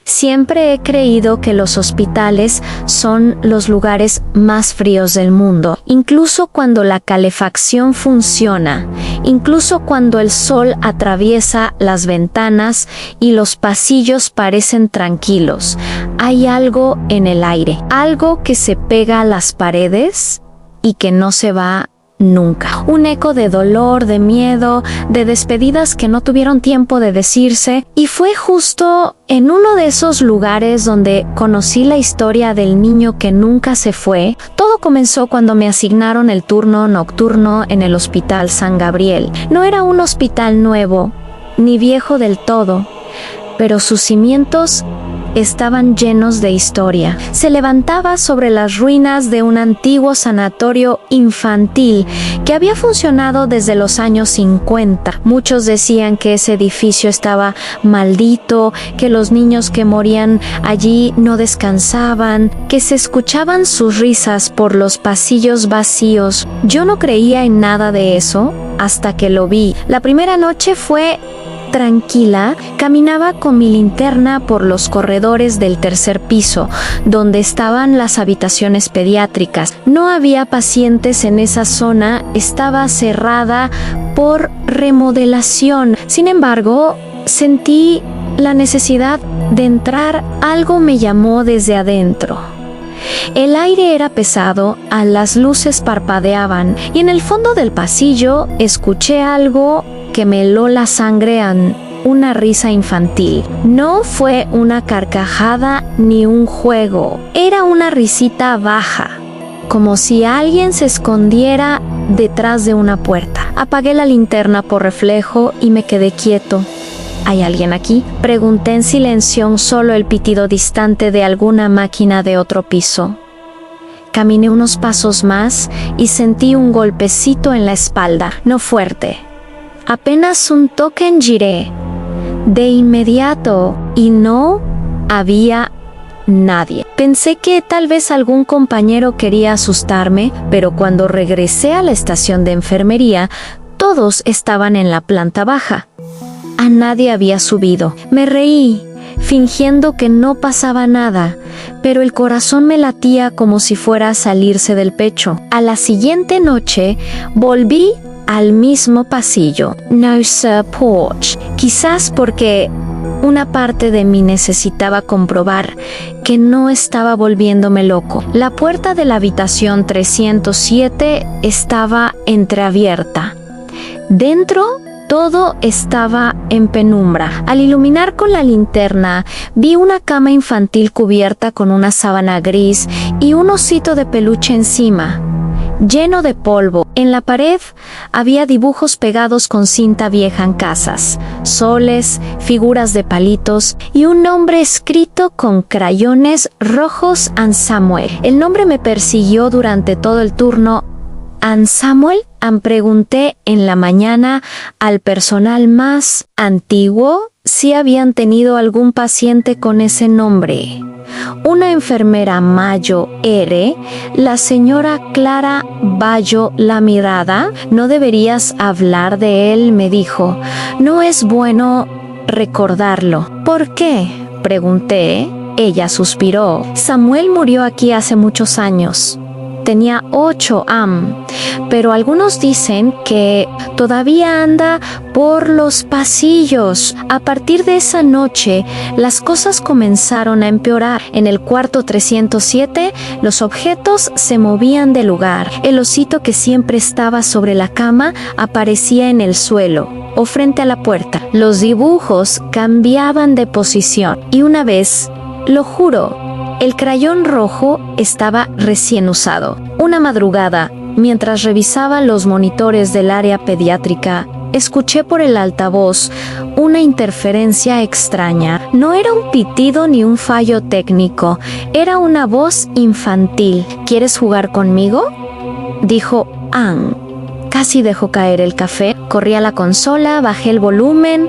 Siempre he creído que los hospitales son los lugares más fríos del mundo, incluso cuando la calefacción funciona, incluso cuando el sol atraviesa las ventanas y los pasillos parecen tranquilos. Hay algo en el aire, algo que se pega a las paredes y que no se va nunca. Un eco de dolor, de miedo, de despedidas que no tuvieron tiempo de decirse. Y fue justo en uno de esos lugares donde conocí la historia del niño que nunca se fue. Todo comenzó cuando me asignaron el turno nocturno en el Hospital San Gabriel. No era un hospital nuevo, ni viejo del todo, pero sus cimientos estaban llenos de historia. Se levantaba sobre las ruinas de un antiguo sanatorio infantil que había funcionado desde los años 50. Muchos decían que ese edificio estaba maldito, que los niños que morían allí no descansaban, que se escuchaban sus risas por los pasillos vacíos. Yo no creía en nada de eso hasta que lo vi. La primera noche fue tranquila. Caminaba con mi linterna por los corredores del tercer piso, donde estaban las habitaciones pediátricas. No había pacientes en esa zona, estaba cerrada por remodelación. Sin embargo, sentí la necesidad de entrar. Algo me llamó desde adentro. El aire era pesado, las luces parpadeaban y en el fondo del pasillo escuché algo que me heló la sangre, una risa infantil. No fue una carcajada ni un juego, era una risita baja, como si alguien se escondiera detrás de una puerta. Apagué la linterna por reflejo y me quedé quieto. ¿Hay alguien aquí?, pregunté en silencio, solo el pitido distante de alguna máquina de otro piso. Caminé unos pasos más y sentí un golpecito en la espalda, no fuerte, apenas un toque. Giré de inmediato y no había nadie. Pensé que tal vez algún compañero quería asustarme, pero cuando regresé a la estación de enfermería, todos estaban en la planta baja. A nadie había subido. Me reí, fingiendo que no pasaba nada, pero el corazón me latía como si fuera a salirse del pecho. A la siguiente noche, volví al mismo pasillo. Nurse Porch. Quizás porque una parte de mí necesitaba comprobar que no estaba volviéndome loco. La puerta de la habitación 307 estaba entreabierta. Dentro, todo estaba en penumbra. Al iluminar con la linterna, vi una cama infantil cubierta con una sábana gris y un osito de peluche encima, lleno de polvo. En la pared había dibujos pegados con cinta vieja en casas, soles, figuras de palitos y un nombre escrito con crayones rojos: Ann Samuel. El nombre me persiguió durante todo el turno. ¿Ann Samuel? Pregunté en la mañana al personal más antiguo si habían tenido algún paciente con ese nombre. Una enfermera Mayo R., la señora Clara Bayo La Mirada. No deberías hablar de él, me dijo. No es bueno recordarlo. ¿Por qué?, pregunté. Ella suspiró. Samuel murió aquí hace muchos años. Tenía 8 pero algunos dicen que todavía anda por los pasillos. A partir de esa noche, las cosas comenzaron a empeorar. En el cuarto 307, los objetos se movían de lugar. El osito que siempre estaba sobre la cama aparecía en el suelo o frente a la puerta. Los dibujos cambiaban de posición. Y una vez, lo juro, el crayón rojo estaba recién usado. Una madrugada, mientras revisaba los monitores del área pediátrica, escuché por el altavoz una interferencia extraña. No era un pitido ni un fallo técnico, era una voz infantil. ¿Quieres jugar conmigo?, dijo Ann. Casi dejó caer el café. Corrí a la consola, bajé el volumen,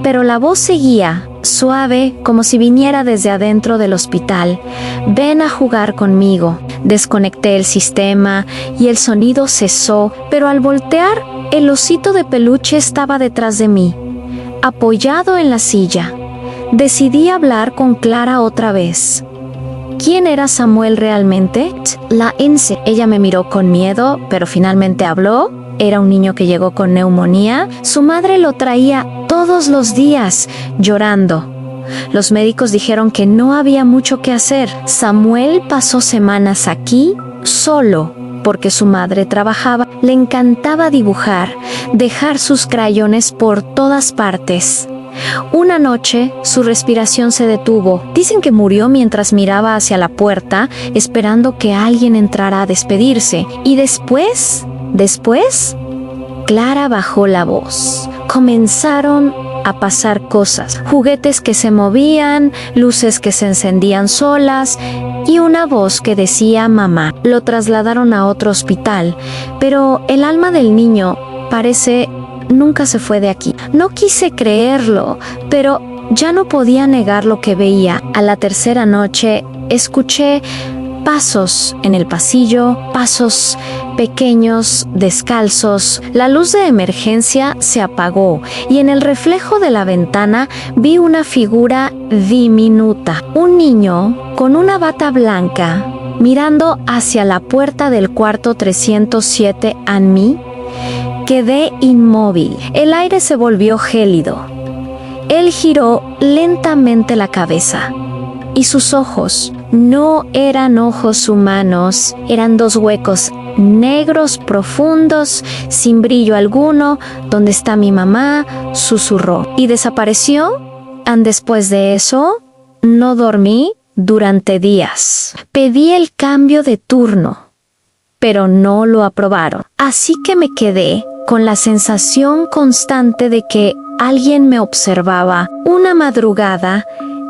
pero la voz seguía, suave, como si viniera desde adentro del hospital. Ven a jugar conmigo. Desconecté el sistema y el sonido cesó, pero al voltear, el osito de peluche estaba detrás de mí, apoyado en la silla. Decidí hablar con Clara otra vez. ¿Quién era Samuel realmente? La Ince. Ella me miró con miedo, pero finalmente habló. Era un niño que llegó con neumonía. Su madre lo traía todos los días, llorando. Los médicos dijeron que no había mucho que hacer. Samuel pasó semanas aquí solo, porque su madre trabajaba. Le encantaba dibujar, dejar sus crayones por todas partes. Una noche, su respiración se detuvo. Dicen que murió mientras miraba hacia la puerta, esperando que alguien entrara a despedirse. Y después, Clara bajó la voz. Comenzaron a pasar cosas. Juguetes que se movían, luces que se encendían solas y una voz que decía mamá. Lo trasladaron a otro hospital, pero el alma del niño parece nunca se fue de aquí. No quise creerlo, pero ya no podía negar lo que veía. A la tercera noche, escuché pasos en el pasillo, pasos pequeños, descalzos. La luz de emergencia se apagó y en el reflejo de la ventana vi una figura diminuta. Un niño con una bata blanca mirando hacia la puerta del cuarto 307 en mí. Quedé inmóvil. El aire se volvió gélido. Él giró lentamente la cabeza. Y sus ojos no eran ojos humanos, eran dos huecos negros profundos, sin brillo alguno. ¿Dónde está mi mamá?, susurró. Y desapareció. Después de eso, no dormí durante días. Pedí el cambio de turno, pero no lo aprobaron. Así que me quedé con la sensación constante de que alguien me observaba. Una madrugada,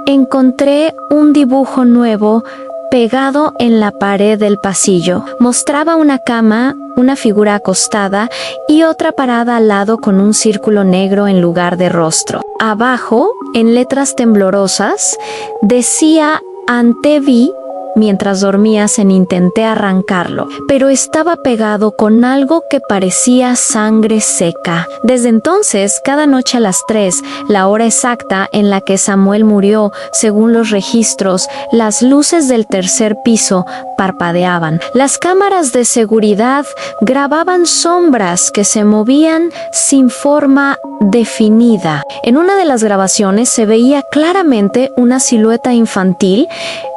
encontré un dibujo nuevo pegado en la pared del pasillo. Mostraba una cama, una figura acostada y otra parada al lado con un círculo negro en lugar de rostro. Abajo, en letras temblorosas, decía «Antevi». Mientras dormías intenté arrancarlo, pero estaba pegado con algo que parecía sangre seca. Desde entonces, cada noche a las 3, la hora exacta en la que Samuel murió, según los registros, las luces del tercer piso parpadeaban. Las cámaras de seguridad grababan sombras que se movían sin forma definida. En una de las grabaciones se veía claramente una silueta infantil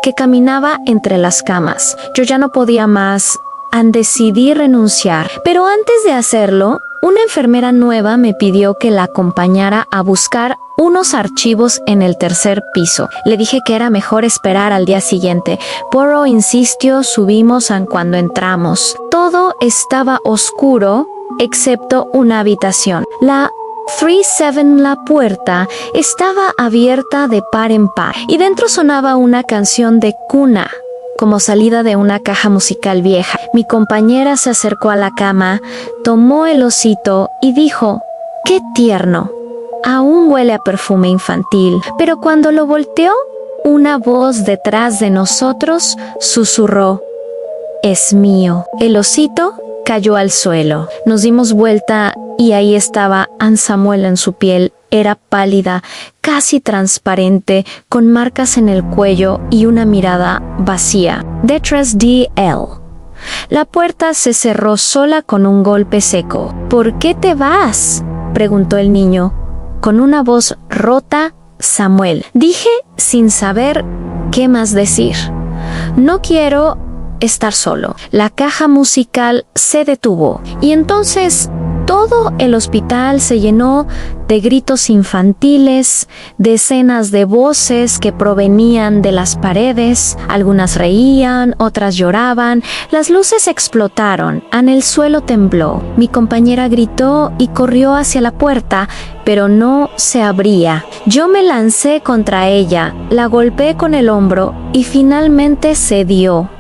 que caminaba entre las camas. Yo ya no podía más. Decidí renunciar. Pero antes de hacerlo, una enfermera nueva me pidió que la acompañara a buscar unos archivos en el tercer piso. Le dije que era mejor esperar al día siguiente. Poirot insistió, subimos cuando entramos. Todo estaba oscuro, excepto una habitación. La 37, la puerta, estaba abierta de par en par y dentro sonaba una canción de cuna, como salida de una caja musical vieja. Mi compañera se acercó a la cama, tomó el osito y dijo, «¡Qué tierno! Aún huele a perfume infantil». Pero cuando lo volteó, una voz detrás de nosotros susurró, «Es mío». El osito cayó al suelo. Nos dimos vuelta y ahí estaba Samuel en su piel. Era pálida, casi transparente, con marcas en el cuello y una mirada vacía. Detrás de él. La puerta se cerró sola con un golpe seco. «¿Por qué te vas?», preguntó el niño. Con una voz rota, «Samuel». Dije sin saber qué más decir. «No quiero estar solo». La caja musical se detuvo y entonces todo el hospital se llenó de gritos infantiles, decenas de voces que provenían de las paredes. Algunas reían, otras lloraban. Las luces explotaron, el suelo tembló. Mi compañera gritó y corrió hacia la puerta, pero no se abría. Yo me lancé contra ella, la golpeé con el hombro y finalmente cedió.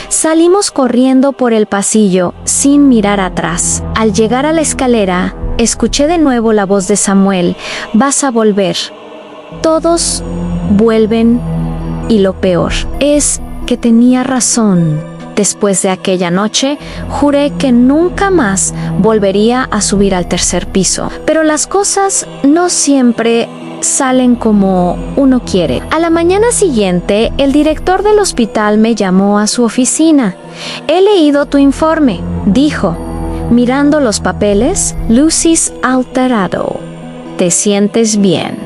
Salimos corriendo por el pasillo sin mirar atrás. Al llegar a la escalera, escuché de nuevo la voz de Samuel. «Vas a volver». Todos vuelven y lo peor es que tenía razón. Después de aquella noche, juré que nunca más volvería a subir al tercer piso. Pero las cosas no siempre salen como uno quiere. A la mañana siguiente, el director del hospital me llamó a su oficina. He leído tu informe, dijo, mirando los papeles. Luces alterado. ¿Te sientes bien?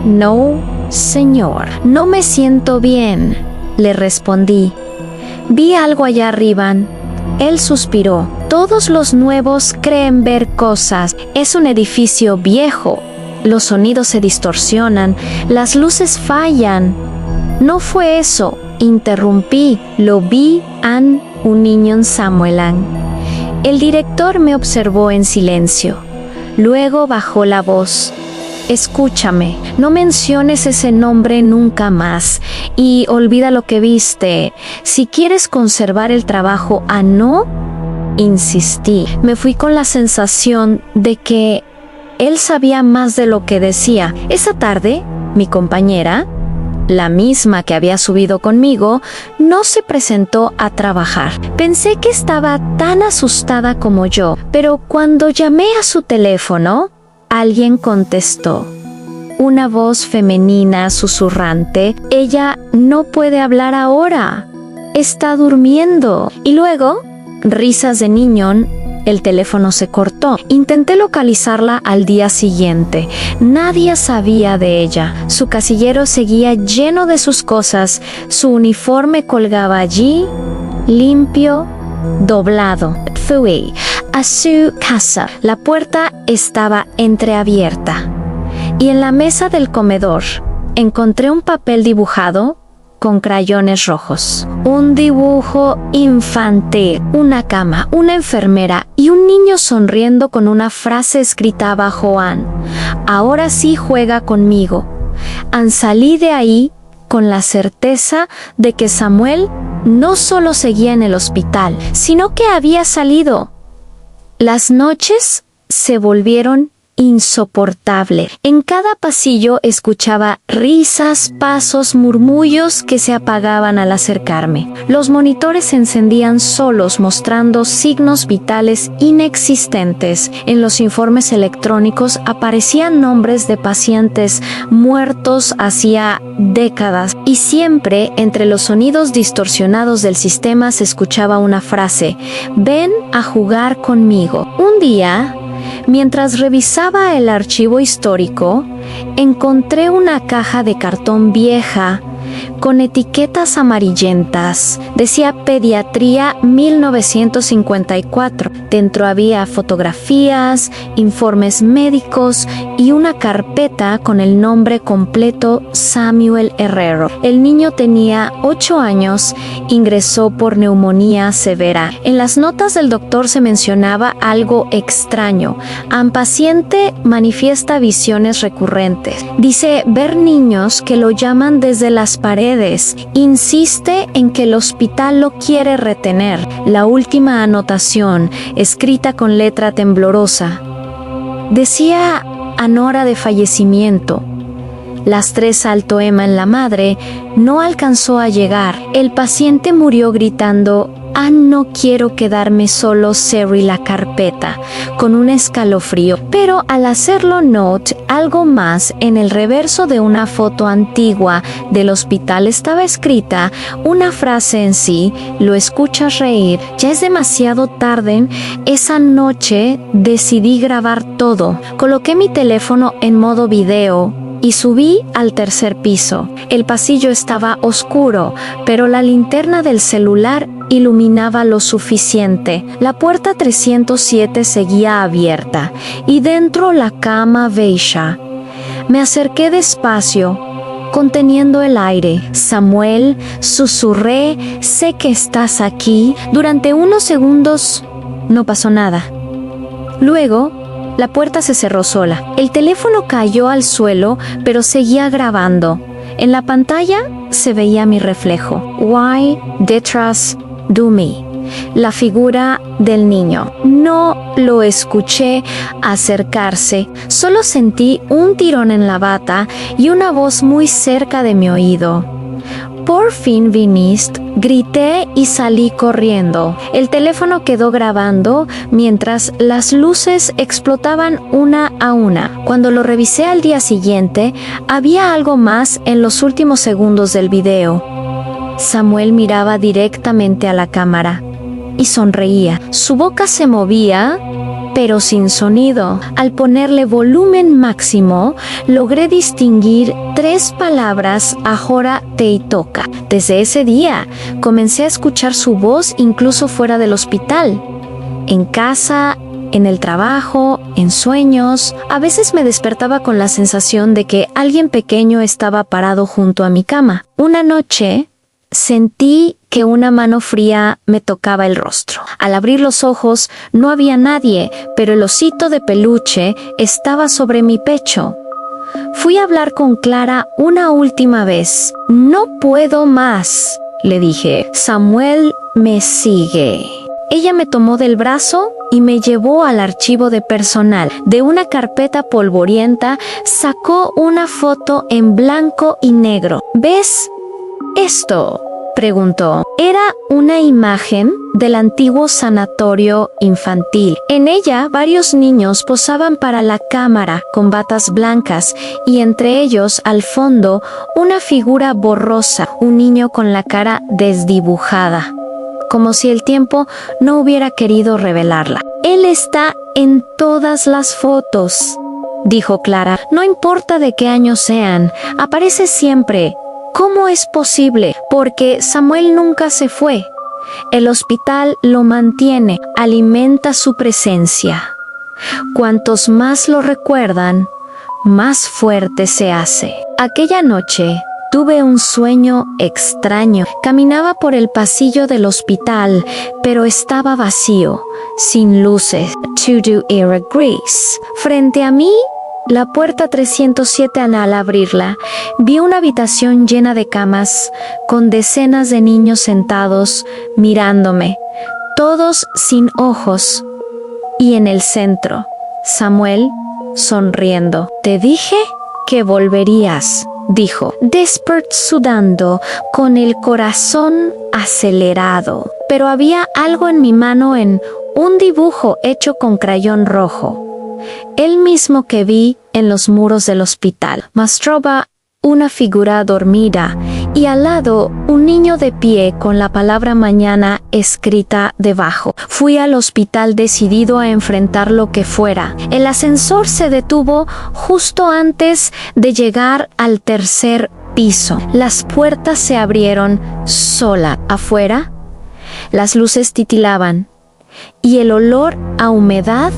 No, señor. No me siento bien, le respondí. Vi algo allá arriba. Él suspiró. Todos los nuevos creen ver cosas. Es un edificio viejo. Los sonidos se distorsionan. Las luces fallan. No fue eso, interrumpí. Lo vi un niño en Samuelan. El director me observó en silencio. Luego bajó la voz. Escúchame, no menciones ese nombre nunca más y olvida lo que viste. Si quieres conservar el trabajo, no, insistí. Me fui con la sensación de que él sabía más de lo que decía. Esa tarde, mi compañera, la misma que había subido conmigo, no se presentó a trabajar. Pensé que estaba tan asustada como yo, pero cuando llamé a su teléfono, alguien contestó. Una voz femenina susurrante. Ella no puede hablar ahora. Está durmiendo. Y luego, risas de niño. El teléfono se cortó. Intenté localizarla al día siguiente. Nadie sabía de ella. Su casillero seguía lleno de sus cosas. Su uniforme colgaba allí, limpio, doblado. Fui a su casa. La puerta estaba entreabierta. Y en la mesa del comedor encontré un papel dibujado con crayones rojos. Un dibujo infantil, una cama, una enfermera y un niño sonriendo con una frase escrita abajo. Ahora sí juega conmigo. Salí de ahí con la certeza de que Samuel no solo seguía en el hospital, sino que había salido. Las noches se volvieron insoportable. En cada pasillo escuchaba risas, pasos, murmullos que se apagaban al acercarme. Los monitores se encendían solos, mostrando signos vitales inexistentes. En los informes electrónicos aparecían nombres de pacientes muertos hacía décadas, y siempre entre los sonidos distorsionados del sistema se escuchaba una frase: ven a jugar conmigo. Un día, mientras revisaba el archivo histórico, encontré una caja de cartón vieja con etiquetas amarillentas. Decía Pediatría 1954. Dentro había fotografías, informes médicos y una carpeta con el nombre completo: Samuel Herrero. El niño tenía 8 años, ingresó por neumonía severa. En las notas del doctor se mencionaba algo extraño. Paciente manifiesta visiones recurrentes. Dice ver niños que lo llaman desde las paredes. Insiste en que el hospital lo quiere retener. La última anotación, escrita con letra temblorosa, decía Anora de fallecimiento. Las 3 alto Emma en la madre no alcanzó a llegar. El paciente murió gritando: no quiero quedarme solo. Cerré la carpeta con un escalofrío, pero al hacerlo note algo más, en el reverso de una foto antigua del hospital estaba escrita una frase en sí: lo escuchas reír, ya es demasiado tarde. Esa noche decidí grabar todo. Coloqué mi teléfono en modo video y subí al 3er piso. El pasillo estaba oscuro, pero la linterna del celular iluminaba lo suficiente. La puerta 307 seguía abierta y dentro la cama Beisha. Me acerqué despacio, conteniendo el aire. Samuel, susurré, sé que estás aquí. Durante unos segundos no pasó nada. Luego, la puerta se cerró sola. El teléfono cayó al suelo, pero seguía grabando. En la pantalla se veía mi reflejo. Why detrás de mí? La figura del niño. No lo escuché acercarse. Solo sentí un tirón en la bata y una voz muy cerca de mi oído. Por fin viniste, grité y salí corriendo. El teléfono quedó grabando mientras las luces explotaban una a una. Cuando lo revisé al día siguiente, había algo más en los últimos segundos del video. Samuel miraba directamente a la cámara y sonreía. Su boca se movía, pero sin sonido. Al ponerle volumen máximo, logré distinguir 3 palabras: Ahora te toca. Desde ese día, comencé a escuchar su voz incluso fuera del hospital. En casa, en el trabajo, en sueños. A veces me despertaba con la sensación de que alguien pequeño estaba parado junto a mi cama. Una noche, sentí que una mano fría me tocaba el rostro. Al abrir los ojos, no había nadie, pero el osito de peluche estaba sobre mi pecho. Fui a hablar con Clara una última vez. «No puedo más», le dije. «Samuel me sigue». Ella me tomó del brazo y me llevó al archivo de personal. De una carpeta polvorienta sacó una foto en blanco y negro. «¿Ves esto?», preguntó. Era una imagen del antiguo sanatorio infantil. En ella, varios niños posaban para la cámara con batas blancas y entre ellos, al fondo, una figura borrosa, un niño con la cara desdibujada, como si el tiempo no hubiera querido revelarla. «Él está en todas las fotos», dijo Clara. «No importa de qué año sean, aparece siempre». «¿Cómo es posible? Porque Samuel nunca se fue. El hospital lo mantiene, alimenta su presencia. Cuantos más lo recuerdan, más fuerte se hace». Aquella noche tuve un sueño extraño. Caminaba por el pasillo del hospital, pero estaba vacío, sin luces. Todo era gris. Frente a mí, la puerta 307. Al abrirla, vi una habitación llena de camas, con decenas de niños sentados, mirándome, todos sin ojos. Y en el centro, Samuel, sonriendo. «Te dije que volverías», dijo. Desperté sudando, con el corazón acelerado. Pero había algo en mi mano, en un dibujo hecho con crayón rojo. El mismo que vi en los muros del hospital. Mostraba una figura dormida y al lado un niño de pie con la palabra mañana escrita debajo. Fui al hospital decidido a enfrentar lo que fuera. El ascensor se detuvo justo antes de llegar al 3er piso. Las puertas se abrieron sola. Afuera, las luces titilaban y el olor a humedad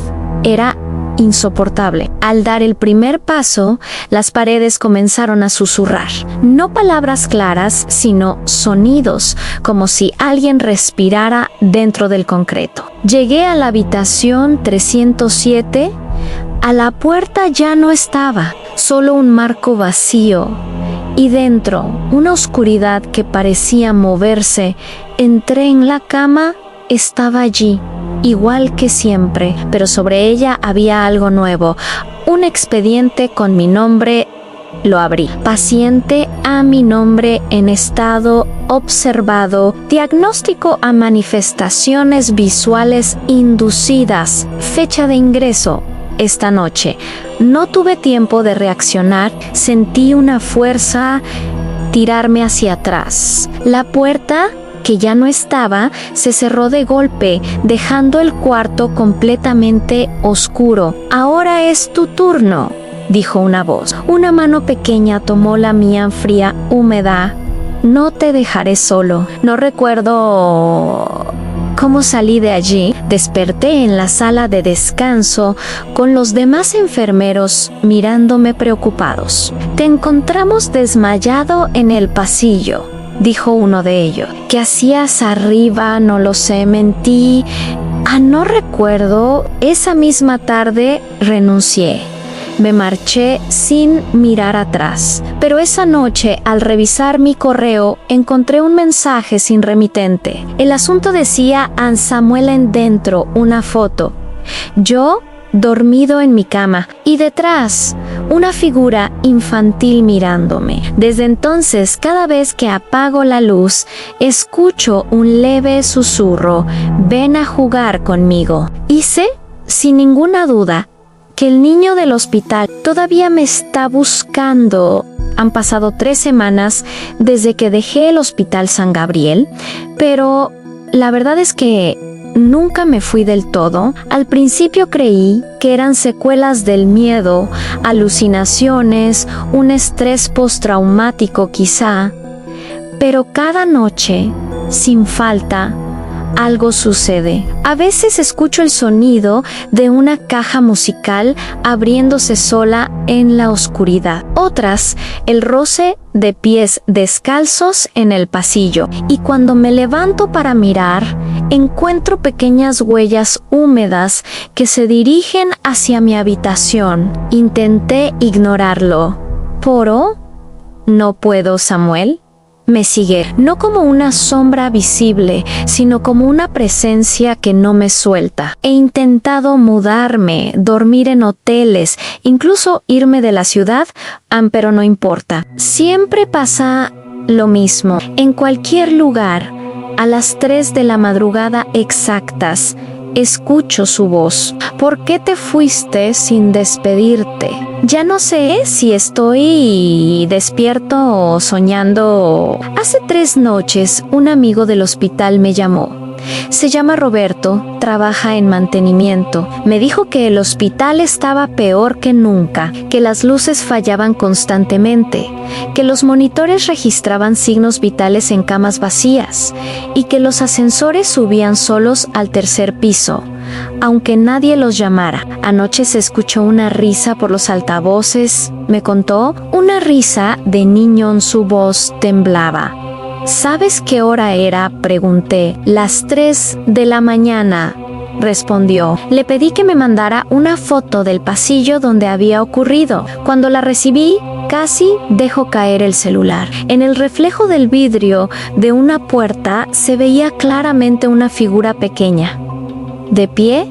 era insoportable. Al dar el primer paso, las paredes comenzaron a susurrar. No palabras claras, sino sonidos, como si alguien respirara dentro del concreto. Llegué a la habitación 307. A la puerta ya no estaba, solo un marco vacío. Y dentro, una oscuridad que parecía moverse. Entré en la cama, estaba allí, igual que siempre, pero sobre ella había algo nuevo. Un expediente con mi nombre. Lo abrí. Paciente a mi nombre en estado observado. Diagnóstico a manifestaciones visuales inducidas. Fecha de ingreso: esta noche. No tuve tiempo de reaccionar. Sentí una fuerza tirarme hacia atrás. La puerta, que ya no estaba, se cerró de golpe, dejando el cuarto completamente oscuro. «Ahora es tu turno», dijo una voz. Una mano pequeña tomó la mía fría, húmeda. «No te dejaré solo». No recuerdo cómo salí de allí. Desperté en la sala de descanso con los demás enfermeros mirándome preocupados. «Te encontramos desmayado en el pasillo», dijo uno de ellos. «¿Qué hacías arriba? No lo sé», mentí. No recuerdo». Esa misma tarde renuncié. Me marché sin mirar atrás. Pero esa noche, al revisar mi correo, encontré un mensaje sin remitente. El asunto decía An Samuel en dentro, una foto. Yo dormido en mi cama, y detrás una figura infantil mirándome. Desde entonces, cada vez que apago la luz, escucho un leve susurro: ven a jugar conmigo. Y sé, sin ninguna duda, que el niño del hospital todavía me está buscando. Han pasado 3 semanas desde que dejé el Hospital San Gabriel, pero la verdad es que nunca me fui del todo. Al principio creí que eran secuelas del miedo, alucinaciones, un estrés postraumático quizá, pero cada noche, sin falta, algo sucede. A veces escucho el sonido de una caja musical abriéndose sola en la oscuridad. Otras, el roce de pies descalzos en el pasillo. Y cuando me levanto para mirar, encuentro pequeñas huellas húmedas que se dirigen hacia mi habitación. Intenté ignorarlo. ¿Poro? No puedo, Samuel. Me sigue, no como una sombra visible, sino como una presencia que no me suelta. He intentado mudarme, dormir en hoteles, incluso irme de la ciudad, pero no importa. Siempre pasa lo mismo. En cualquier lugar, a las 3 de la madrugada exactas, escucho su voz. ¿Por qué te fuiste sin despedirte? Ya no sé si estoy despierto o soñando. Hace 3 noches, un amigo del hospital me llamó. Se llama Roberto, trabaja en mantenimiento. Me dijo que el hospital estaba peor que nunca, que las luces fallaban constantemente, que los monitores registraban signos vitales en camas vacías y que los ascensores subían solos al 3er piso, aunque nadie los llamara. Anoche se escuchó una risa por los altavoces, me contó, una risa de niño. Su voz temblaba. ¿Sabes qué hora era?, pregunté. Las 3 de la mañana, respondió. Le pedí que me mandara una foto del pasillo donde había ocurrido. Cuando la recibí, casi dejo caer el celular. En el reflejo del vidrio de una puerta se veía claramente una figura pequeña, de pie,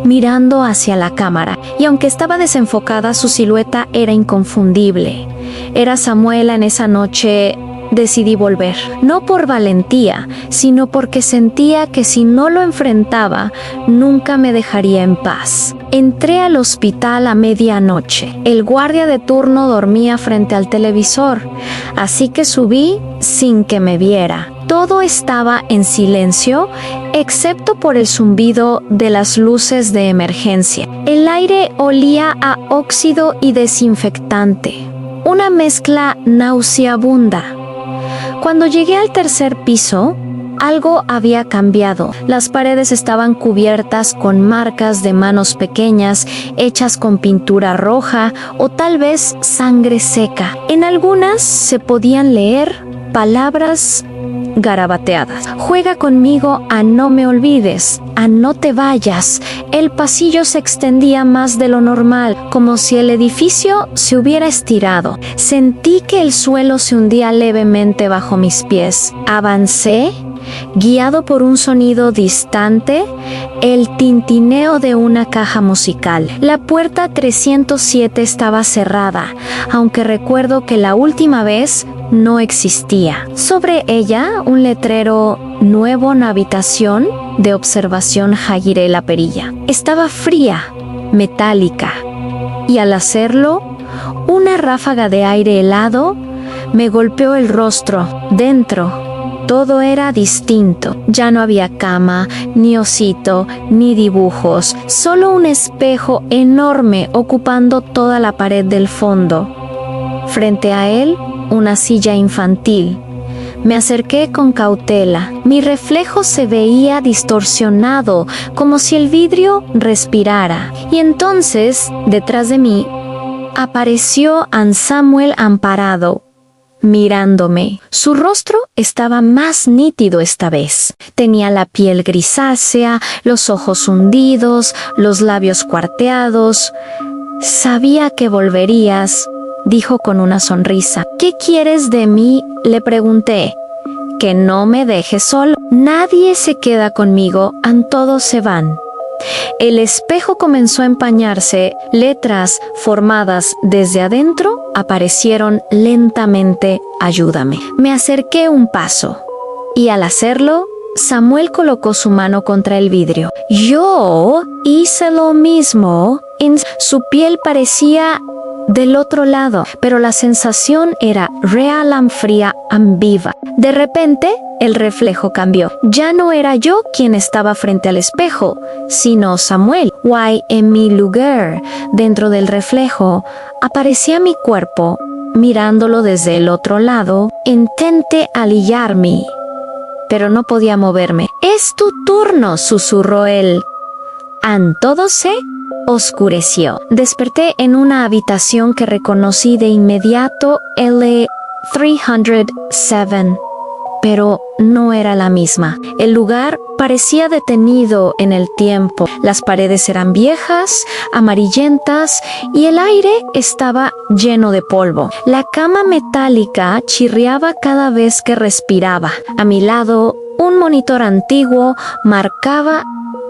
mirando hacia la cámara, y aunque estaba desenfocada, su silueta era inconfundible. Era Samuel. En esa noche decidí volver, no por valentía, sino porque sentía que si no lo enfrentaba, nunca me dejaría en paz. Entré al hospital a medianoche. El guardia de turno dormía frente al televisor, así que subí sin que me viera. Todo estaba en silencio, excepto por el zumbido de las luces de emergencia. El aire olía a óxido y desinfectante, una mezcla nauseabunda. Cuando llegué al 3er piso, algo había cambiado. Las paredes estaban cubiertas con marcas de manos pequeñas, hechas con pintura roja o tal vez sangre seca. En algunas se podían leer palabras garabateadas. Juega conmigo a no me olvides, a no te vayas. El pasillo se extendía más de lo normal, como si el edificio se hubiera estirado. Sentí que el suelo se hundía levemente bajo mis pies. Avancé, guiado por un sonido distante, el tintineo de una caja musical. La puerta 307 estaba cerrada, aunque recuerdo que la última vez no existía. Sobre ella, un letrero: nuevo en habitación de observación Jagiré La Perilla. Estaba fría, metálica, y al hacerlo, una ráfaga de aire helado me golpeó el rostro. Dentro, todo era distinto. Ya no había cama, ni osito, ni dibujos, solo un espejo enorme ocupando toda la pared del fondo. Frente a él, una silla infantil. Me acerqué con cautela. Mi reflejo se veía distorsionado, como si el vidrio respirara. Y entonces, detrás de mí, apareció Samuel amparado, mirándome. Su rostro estaba más nítido esta vez. Tenía la piel grisácea, los ojos hundidos, los labios cuarteados. Sabía que volverías, dijo con una sonrisa. ¿Qué quieres de mí?, le pregunté. Que no me dejes solo. Nadie se queda conmigo, todos se van. El espejo comenzó a empañarse, letras formadas desde adentro aparecieron lentamente, ayúdame. Me acerqué un paso y al hacerlo, Samuel colocó su mano contra el vidrio. Yo hice lo mismo. Su piel parecía del otro lado, pero la sensación era real, fría, viva. De repente, el reflejo cambió. Ya no era yo quien estaba frente al espejo, sino Samuel. En mi lugar, dentro del reflejo, aparecía mi cuerpo. Mirándolo desde el otro lado, intenté alillarme, pero no podía moverme. «Es tu turno», susurró él. Todo se oscureció. Desperté en una habitación que reconocí de inmediato, L307, pero no era la misma. El lugar parecía detenido en el tiempo. Las paredes eran viejas, amarillentas y el aire estaba lleno de polvo. La cama metálica chirriaba cada vez que respiraba. A mi lado, un monitor antiguo marcaba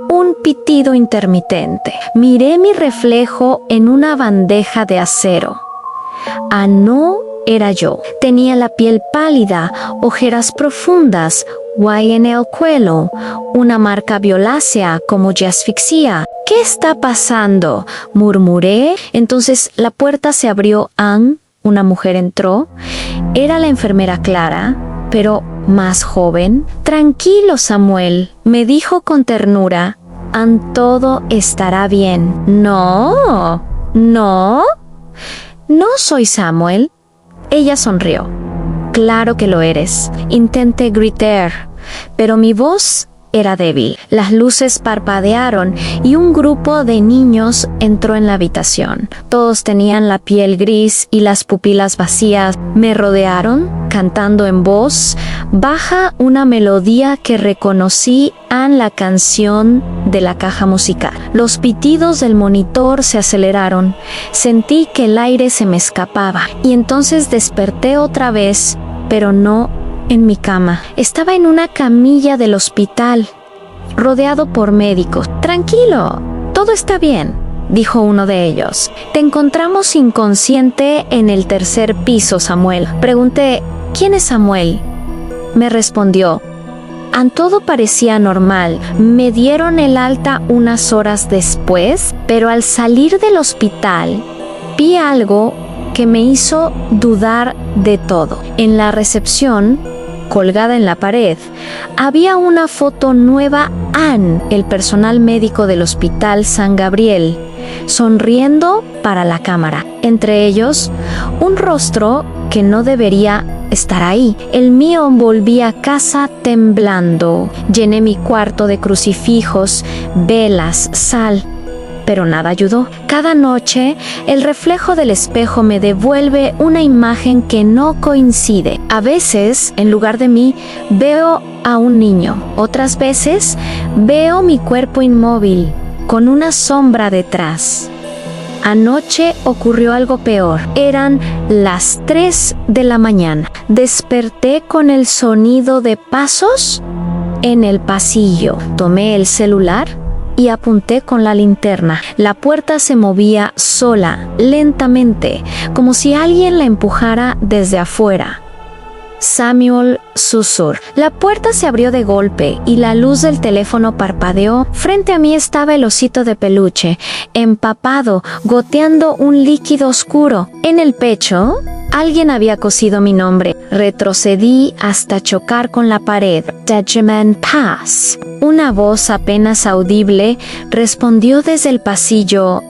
un pitido intermitente. Miré mi reflejo en una bandeja de acero. No era yo. Tenía la piel pálida, ojeras profundas, en el cuello, una marca violácea como de asfixia. «¿Qué está pasando?», murmuré. Entonces la puerta se abrió. Una mujer entró. Era la enfermera Clara, pero más joven. «Tranquilo, Samuel», me dijo con ternura. Todo estará bien». No soy Samuel. Ella sonrió. «Claro que lo eres». Intenté gritar, pero mi voz era débil. Las luces parpadearon y un grupo de niños entró en la habitación. Todos tenían la piel gris y las pupilas vacías. Me rodearon, cantando en voz baja una melodía que reconocí en la canción de la caja musical. Los pitidos del monitor se aceleraron. Sentí que el aire se me escapaba y entonces desperté otra vez, pero no en mi cama. Estaba en una camilla del hospital, rodeado por médicos. «Tranquilo, todo está bien», dijo uno de ellos. «Te encontramos inconsciente en el tercer piso, Samuel». Pregunté: «¿Quién es Samuel?». Me respondió. Todo parecía normal. Me dieron el alta unas horas después, pero al salir del hospital vi algo que me hizo dudar de todo. En la recepción, colgada en la pared, había una foto nueva. El personal médico del Hospital San Gabriel, sonriendo para la cámara. Entre ellos, un rostro que no debería estar ahí. El mío. Volví a casa temblando. Llené mi cuarto de crucifijos, velas, sal, pero nada ayudó. Cada noche, el reflejo del espejo me devuelve una imagen que no coincide. A veces, en lugar de mí, veo a un niño. Otras veces, veo mi cuerpo inmóvil, con una sombra detrás. Anoche ocurrió algo peor. Eran las 3 de la mañana. Desperté con el sonido de pasos en el pasillo. Tomé el celular y apunté con la linterna. La puerta se movía sola, lentamente, como si alguien la empujara desde afuera. Samuel susurró. La puerta se abrió de golpe y la luz del teléfono parpadeó. Frente a mí estaba el osito de peluche, empapado, goteando un líquido oscuro. En el pecho, alguien había cosido mi nombre. Retrocedí hasta chocar con la pared. «Benjamin Pass». Una voz apenas audible respondió desde el pasillo: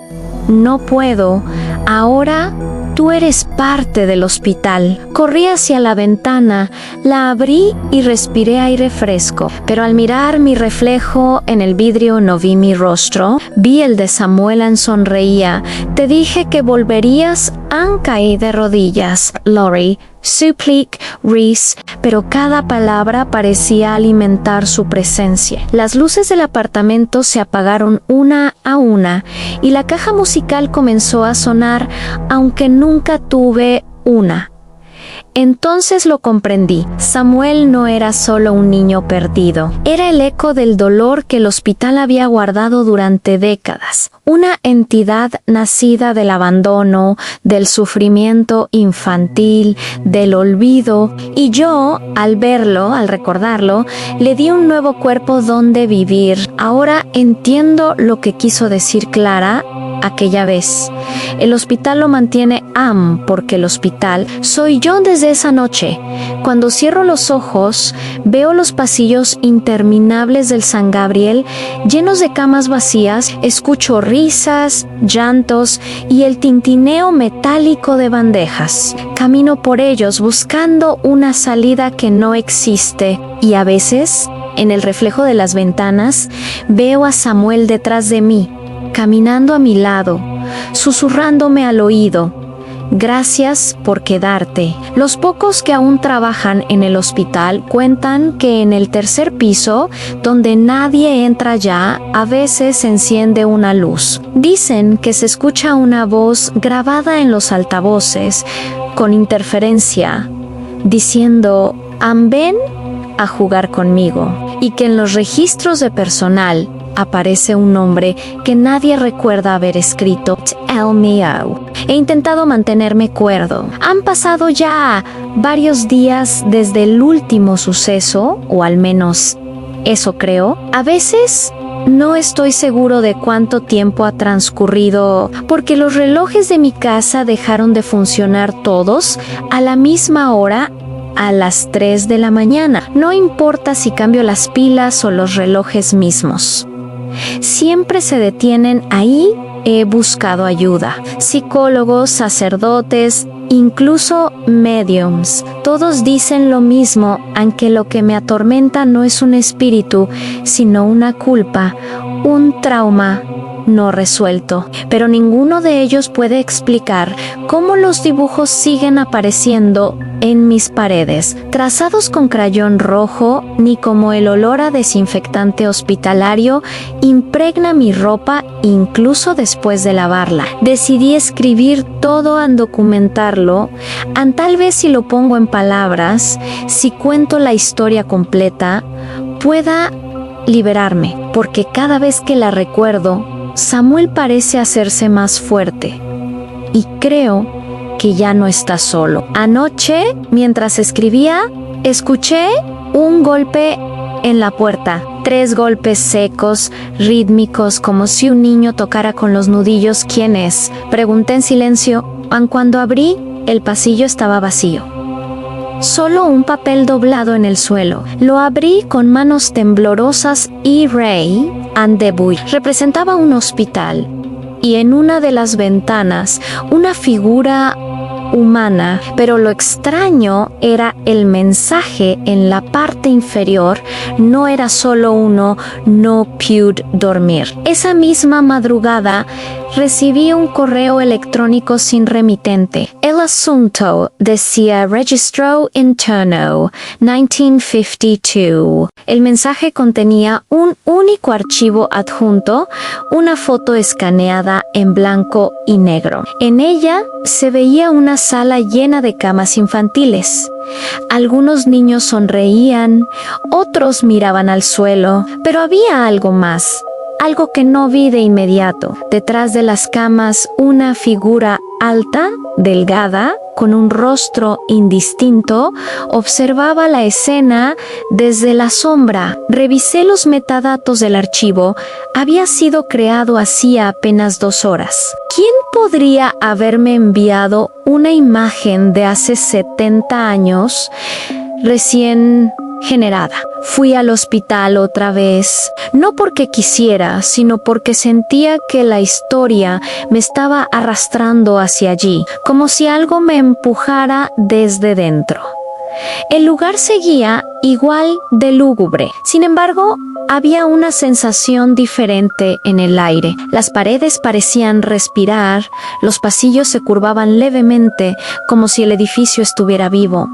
«No puedo. Ahora tú eres parte del hospital». Corrí hacia la ventana, la abrí y respiré aire fresco. Pero al mirar mi reflejo en el vidrio no vi mi rostro. Vi el de Samuel. Sonreía. «Te dije que volverías». Caí de rodillas. «Lori, Suplik, Reese», pero cada palabra parecía alimentar su presencia. Las luces del apartamento se apagaron una a una y la caja musical comenzó a sonar, aunque nunca tuve una. Entonces lo comprendí. Samuel no era solo un niño perdido. Era el eco del dolor que el hospital había guardado durante décadas. Una entidad nacida del abandono, del sufrimiento infantil, del olvido. Y yo, al verlo, al recordarlo, le di un nuevo cuerpo donde vivir. Ahora entiendo lo que quiso decir Clara aquella vez. El hospital lo mantiene porque el hospital soy yo desde esa noche. Cuando cierro los ojos, veo los pasillos interminables del San Gabriel llenos de camas vacías, escucho risas, llantos y el tintineo metálico de bandejas. Camino por ellos buscando una salida que no existe y a veces, en el reflejo de las ventanas, veo a Samuel detrás de mí, caminando a mi lado, susurrándome al oído. Gracias por quedarte. Los pocos que aún trabajan en el hospital cuentan que en el tercer piso, donde nadie entra ya, a veces se enciende una luz. Dicen que se escucha una voz grabada en los altavoces, con interferencia, diciendo, ven a jugar conmigo, y que en los registros de personal aparece un nombre que nadie recuerda haber escrito, El Mío. He intentado mantenerme cuerdo. Han pasado ya varios días desde el último suceso, o al menos eso creo. A veces no estoy seguro de cuánto tiempo ha transcurrido, porque los relojes de mi casa dejaron de funcionar todos a la misma hora, a las 3 de la mañana. No importa si cambio las pilas o los relojes mismos. Siempre se detienen ahí. He buscado ayuda. Psicólogos, sacerdotes, incluso mediums. Todos dicen lo mismo, aunque lo que me atormenta no es un espíritu, sino una culpa, un trauma no resuelto. Pero ninguno de ellos puede explicar cómo los dibujos siguen apareciendo en mis paredes, trazados con crayón rojo, ni cómo el olor a desinfectante hospitalario impregna mi ropa incluso después de lavarla. Decidí escribir todo, documentarlo, tal vez si lo pongo en palabras, si cuento la historia completa, pueda liberarme, porque cada vez que la recuerdo, Samuel parece hacerse más fuerte, y creo que ya no está solo. Anoche, mientras escribía, escuché un golpe en la puerta. 3 golpes secos, rítmicos, como si un niño tocara con los nudillos. ¿Quién es?, pregunté en silencio. Cuando abrí, el pasillo estaba vacío. Solo un papel doblado en el suelo. Lo abrí con manos temblorosas y Ray and the Boy representaba un hospital. Y en una de las ventanas, una figura humana, pero lo extraño era el mensaje en la parte inferior. No era solo uno, no pude dormir. Esa misma madrugada recibí un correo electrónico sin remitente. El asunto decía Registro Interno 1952. El mensaje contenía un único archivo adjunto, una foto escaneada en blanco y negro. En ella se veía una sala llena de camas infantiles. Algunos niños sonreían, otros miraban al suelo, pero había algo más. Algo que no vi de inmediato. Detrás de las camas, una figura alta, delgada, con un rostro indistinto, observaba la escena desde la sombra. Revisé los metadatos del archivo. Había sido creado hacía apenas 2 horas. ¿Quién podría haberme enviado una imagen de hace 70 años, recién generada? Fui al hospital otra vez, no porque quisiera, sino porque sentía que la historia me estaba arrastrando hacia allí, como si algo me empujara desde dentro. El lugar seguía igual de lúgubre. Sin embargo, había una sensación diferente en el aire. Las paredes parecían respirar, los pasillos se curvaban levemente, como si el edificio estuviera vivo.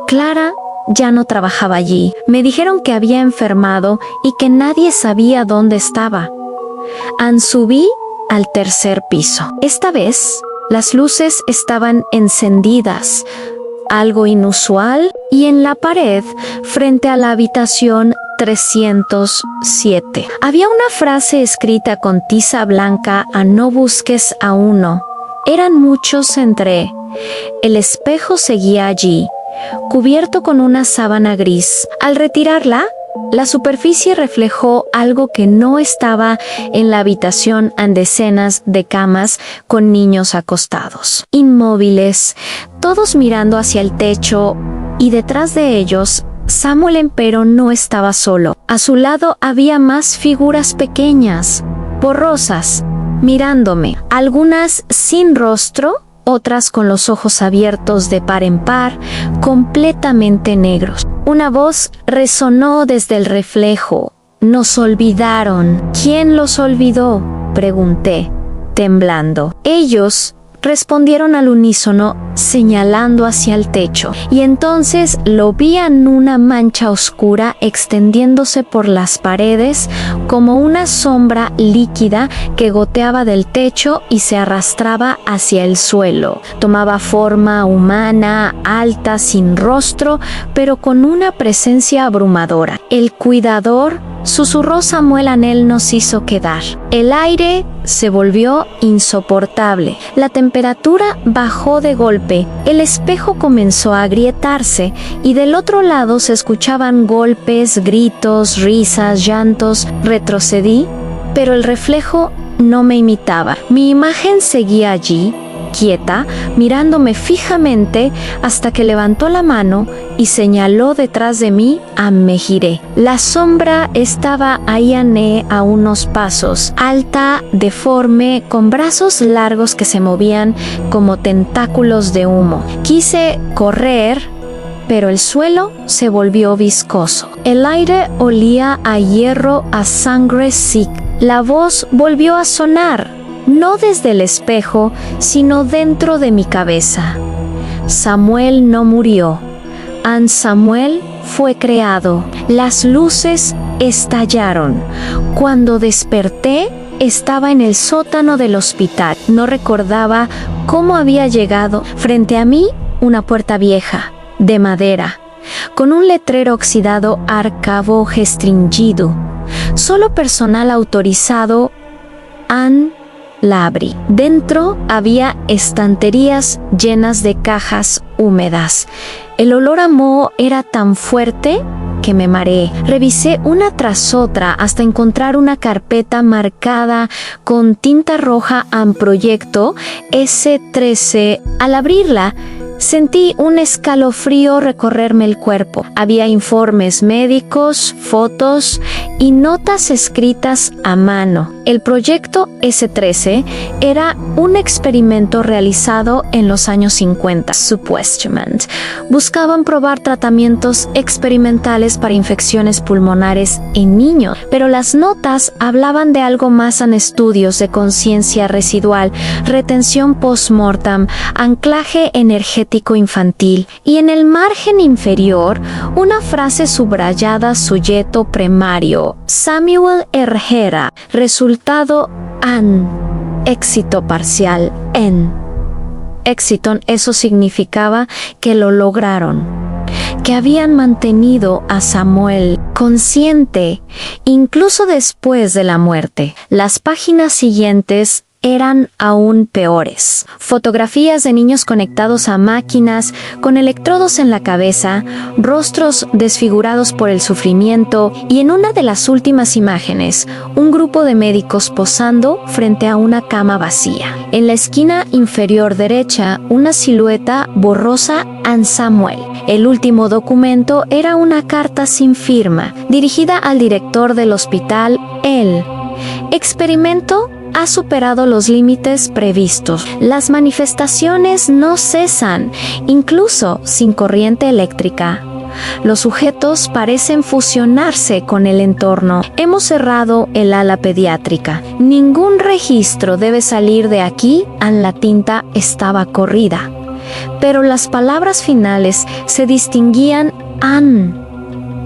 Clara ya no trabajaba allí. Me dijeron que había enfermado y que nadie sabía dónde estaba. Subí al 3er piso. Esta vez, las luces estaban encendidas, algo inusual, y en la pared, frente a la habitación 307. Había una frase escrita con tiza blanca: a no busques a uno. Eran muchos entre. El espejo seguía allí, cubierto con una sábana gris. Al retirarla, la superficie reflejó algo que no estaba en la habitación: en decenas de camas con niños acostados, inmóviles, todos mirando hacia el techo, y detrás de ellos, Samuel empero no estaba solo. A su lado había más figuras pequeñas, borrosas, mirándome, algunas sin rostro, otras con los ojos abiertos de par en par, completamente negros. Una voz resonó desde el reflejo: «Nos olvidaron». «¿Quién los olvidó?», pregunté, temblando. Ellos respondieron al unísono, señalando hacia el techo, y entonces lo vi en una mancha oscura extendiéndose por las paredes como una sombra líquida que goteaba del techo y se arrastraba hacia el suelo. Tomaba forma humana, alta, sin rostro, pero con una presencia abrumadora. «El cuidador», susurró Samuel. Él nos hizo quedar. El aire se volvió insoportable. La temperatura bajó de golpe. El espejo comenzó a agrietarse y del otro lado se escuchaban golpes, gritos, risas, llantos. Retrocedí, pero el reflejo no me imitaba. Mi imagen seguía allí, quieta, mirándome fijamente, hasta que levantó la mano y señaló detrás de mí. Me giré. La sombra estaba ahí a unos pasos, alta, deforme, con brazos largos que se movían como tentáculos de humo. Quise correr, pero el suelo se volvió viscoso. El aire olía a hierro, a sangre. Sí. La voz volvió a sonar, no desde el espejo, sino dentro de mi cabeza. Samuel no murió. Samuel fue creado. Las luces estallaron. Cuando desperté, estaba en el sótano del hospital. No recordaba cómo había llegado. Frente a mí, una puerta vieja, de madera, con un letrero oxidado: arcavo restringido. Solo personal autorizado. La abrí. Dentro había estanterías llenas de cajas húmedas. El olor a moho era tan fuerte que me mareé. Revisé una tras otra hasta encontrar una carpeta marcada con tinta roja: proyecto S13. Al abrirla, sentí un escalofrío recorrerme el cuerpo. Había informes médicos, fotos y notas escritas a mano. El proyecto S13 era un experimento realizado en los años 50, supuestamente. Buscaban probar tratamientos experimentales para infecciones pulmonares en niños, pero las notas hablaban de algo más: en estudios de conciencia residual, retención post-mortem, anclaje energético infantil, y en el margen inferior una frase subrayada: sujeto primario, Samuel Herrera, resultado éxito parcial éxito. Eso significaba que lo lograron, que habían mantenido a Samuel consciente incluso después de la muerte. Las páginas siguientes eran aún peores. Fotografías de niños conectados a máquinas, con electrodos en la cabeza, rostros desfigurados por el sufrimiento, y en una de las últimas imágenes, un grupo de médicos posando frente a una cama vacía. En la esquina inferior derecha, una silueta borrosa: Samuel. El último documento era una carta sin firma, dirigida al director del hospital. El experimento ha superado los límites previstos. Las manifestaciones no cesan, incluso sin corriente eléctrica. Los sujetos parecen fusionarse con el entorno. Hemos cerrado el ala pediátrica. Ningún registro debe salir de aquí. La tinta estaba corrida, pero las palabras finales se distinguían.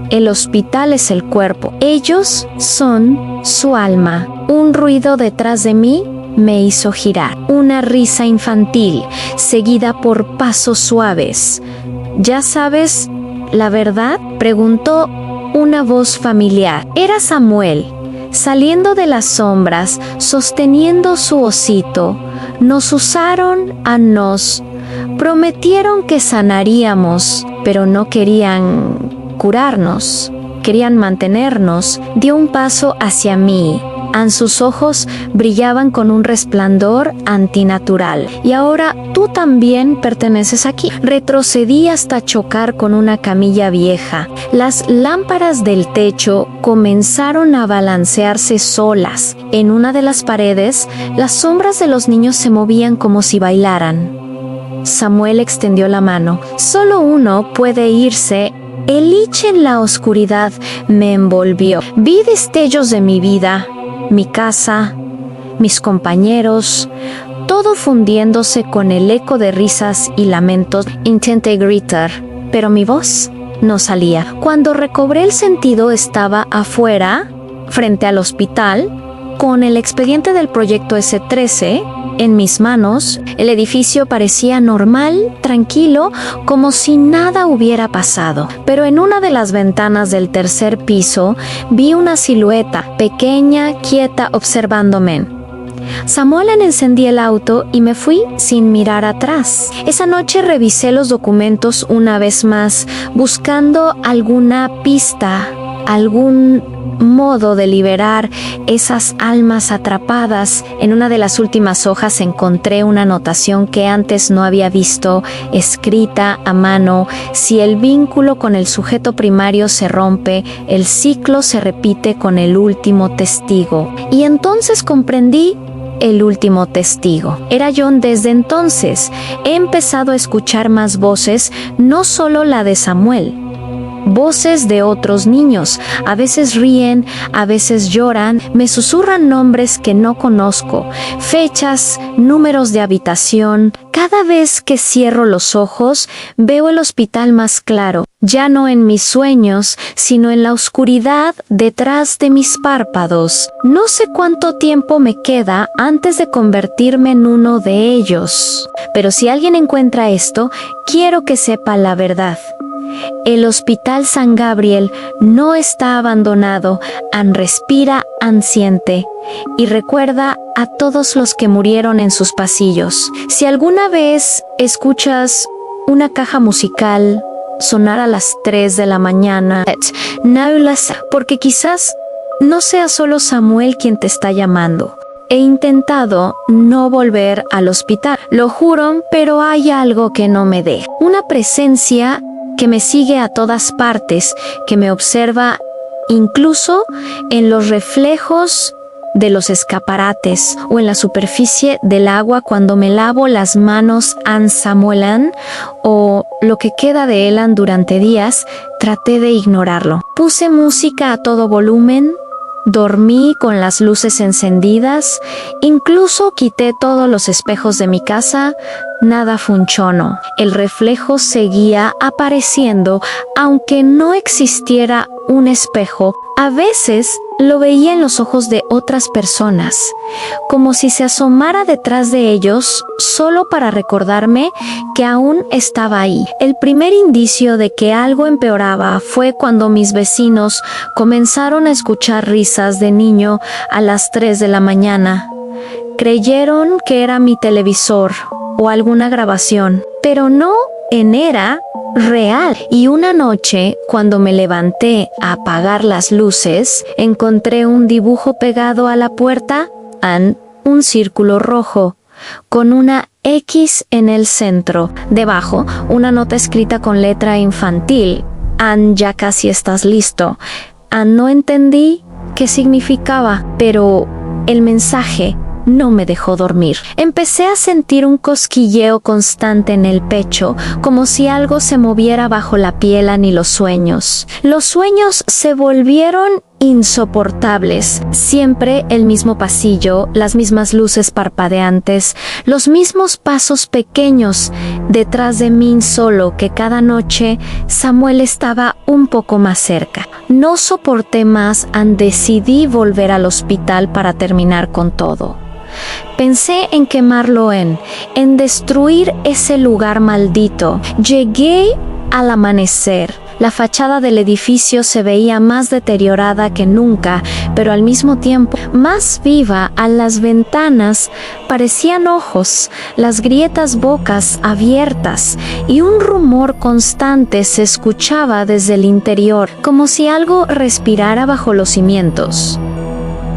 El hospital es el cuerpo. Ellos son su alma. Un ruido detrás de mí me hizo girar. Una risa infantil, seguida por pasos suaves. ¿Ya sabes la verdad?, preguntó una voz familiar. Era Samuel, saliendo de las sombras, sosteniendo su osito. Nos usaron a nos. Prometieron que sanaríamos, pero no querían curarnos. Querían mantenernos. Dio un paso hacia mí. Sus ojos brillaban con un resplandor antinatural. Y ahora tú también perteneces aquí. Retrocedí hasta chocar con una camilla vieja. Las lámparas del techo comenzaron a balancearse solas. En una de las paredes, las sombras de los niños se movían como si bailaran. Samuel extendió la mano. Solo uno puede irse. El liche en la oscuridad me envolvió. Vi destellos de mi vida, mi casa, mis compañeros, todo fundiéndose con el eco de risas y lamentos. Intenté gritar, pero mi voz no salía. Cuando recobré el sentido estaba afuera, frente al hospital, con el expediente del proyecto S13 en mis manos. El edificio parecía normal, tranquilo, como si nada hubiera pasado. Pero en una de las ventanas del tercer piso vi una silueta, pequeña, quieta, observándome. Samuel encendí el auto y me fui sin mirar atrás. Esa noche revisé los documentos una vez más, buscando alguna pista, algún modo de liberar esas almas atrapadas. En una de las últimas hojas encontré una anotación que antes no había visto, escrita a mano. Si el vínculo con el sujeto primario se rompe, el ciclo se repite con el último testigo. Y entonces comprendí. El último testigo era John. Desde entonces he empezado a escuchar más voces, no solo la de Samuel. Voces de otros niños. A veces ríen, a veces lloran, me susurran nombres que no conozco, fechas, números de habitación. Cada vez que cierro los ojos, veo el hospital más claro, ya no en mis sueños, sino en la oscuridad detrás de mis párpados. No sé cuánto tiempo me queda antes de convertirme en uno de ellos. Pero si alguien encuentra esto, quiero que sepa la verdad. El Hospital San Gabriel no está abandonado. Respira, siente y recuerda a todos los que murieron en sus pasillos. Si alguna vez escuchas una caja musical sonar a las 3 de la mañana, porque quizás no sea solo Samuel quien te está llamando. He intentado no volver al hospital, lo juro, pero hay algo que no me deja. Una presencia que me sigue a todas partes, que me observa incluso en los reflejos de los escaparates o en la superficie del agua cuando me lavo las manos Samuelan o lo que queda de Elan durante días. Traté de ignorarlo. Puse música a todo volumen, dormí con las luces encendidas, incluso quité todos los espejos de mi casa. Nada funcionó. El reflejo seguía apareciendo, aunque no existiera un espejo. A veces lo veía en los ojos de otras personas, como si se asomara detrás de ellos solo para recordarme que aún estaba ahí. El primer indicio de que algo empeoraba fue cuando mis vecinos comenzaron a escuchar risas de niño a las 3 de la mañana. Creyeron que era mi televisor o alguna grabación, pero no era real. Y una noche, cuando me levanté a apagar las luces, encontré un dibujo pegado a la puerta, un círculo rojo, con una X en el centro. Debajo, una nota escrita con letra infantil. Ya casi estás listo. No entendí qué significaba, pero el mensaje no me dejó dormir. Empecé a sentir un cosquilleo constante en el pecho, como si algo se moviera bajo la piel. Ni los sueños. Los sueños se volvieron insoportables. Siempre el mismo pasillo, las mismas luces parpadeantes, los mismos pasos pequeños detrás de mí, solo que cada noche Samuel estaba un poco más cerca. No soporté más. Decidí volver al hospital para terminar con todo. Pensé en quemarlo, en destruir ese lugar maldito. Llegué Al amanecer, la fachada del edificio se veía más deteriorada que nunca, pero al mismo tiempo más viva. A las ventanas parecían ojos, las grietas bocas abiertas, y un rumor constante se escuchaba desde el interior, como si algo respirara bajo los cimientos.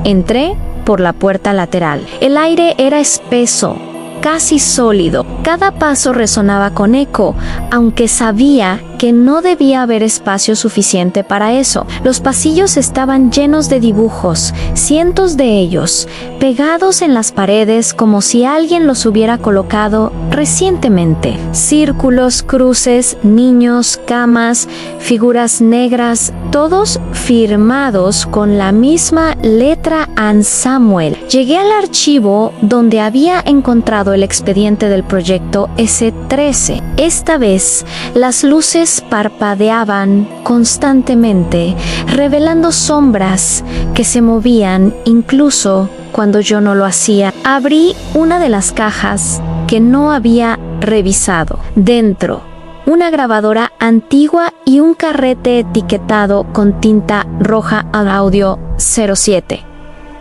Entré por la puerta lateral. El aire era espeso, casi sólido. Cada paso resonaba con eco, aunque sabía que no debía haber espacio suficiente para eso. Los pasillos estaban llenos de dibujos, cientos de ellos, pegados en las paredes como si alguien los hubiera colocado recientemente. Círculos, cruces, niños, camas, figuras negras, todos firmados con la misma letra Ann Samuel. Llegué al archivo donde había encontrado el expediente del proyecto S13. Esta vez, las luces parpadeaban constantemente, revelando sombras que se movían incluso cuando yo no lo hacía. Abrí una de las cajas que no había revisado. Dentro, una grabadora antigua y un carrete etiquetado con tinta roja al audio 07.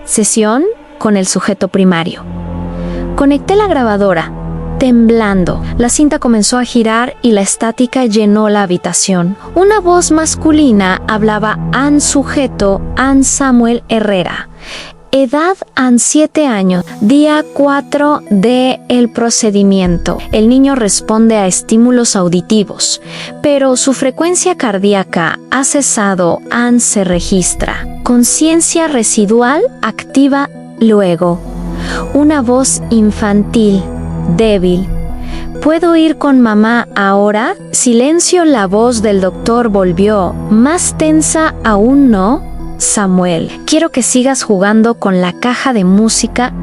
Sesión con el sujeto primario. Conecté la grabadora. Temblando, la cinta comenzó a girar y la estática llenó la habitación. Una voz masculina hablaba: Ann sujeto, Ann Samuel Herrera. Edad: Ann 7 años. Día 4 de el procedimiento. El niño responde a estímulos auditivos, pero su frecuencia cardíaca ha cesado. Ann se registra. Conciencia residual activa luego. Una voz infantil, débil. ¿Puedo ir con mamá ahora? Silencio. La voz del doctor volvió, más tensa aún. No, Samuel. Quiero que sigas jugando con la caja de música.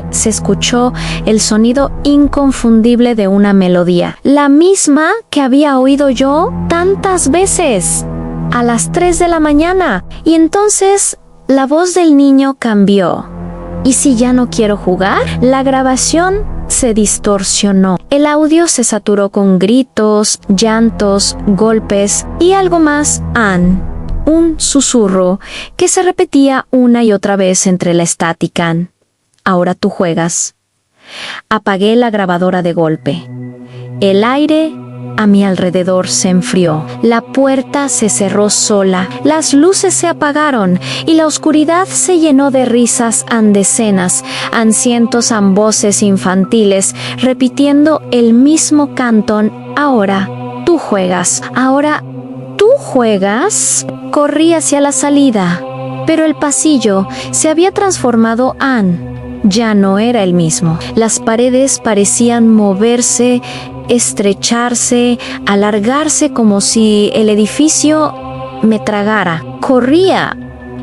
Se escuchó el sonido inconfundible de una melodía, la misma que había oído yo tantas veces, a las 3 de la mañana. Y entonces la voz del niño cambió. ¿Y si ya no quiero jugar? La grabación se distorsionó. El audio se saturó con gritos, llantos, golpes y algo más. Ann. Un susurro que se repetía una y otra vez entre la estática. Ahora tú juegas. Apagué la grabadora de golpe. El aire a mi alrededor se enfrió. La puerta se cerró sola, las luces se apagaron y la oscuridad se llenó de risas andecenas, cientos de voces infantiles repitiendo el mismo cantón. Ahora tú juegas. Ahora tú juegas. Corrí hacia la salida, pero el pasillo se había transformado. Ann ya no era el mismo. Las paredes parecían moverse, estrecharse, alargarse, como si el edificio me tragara. Corría,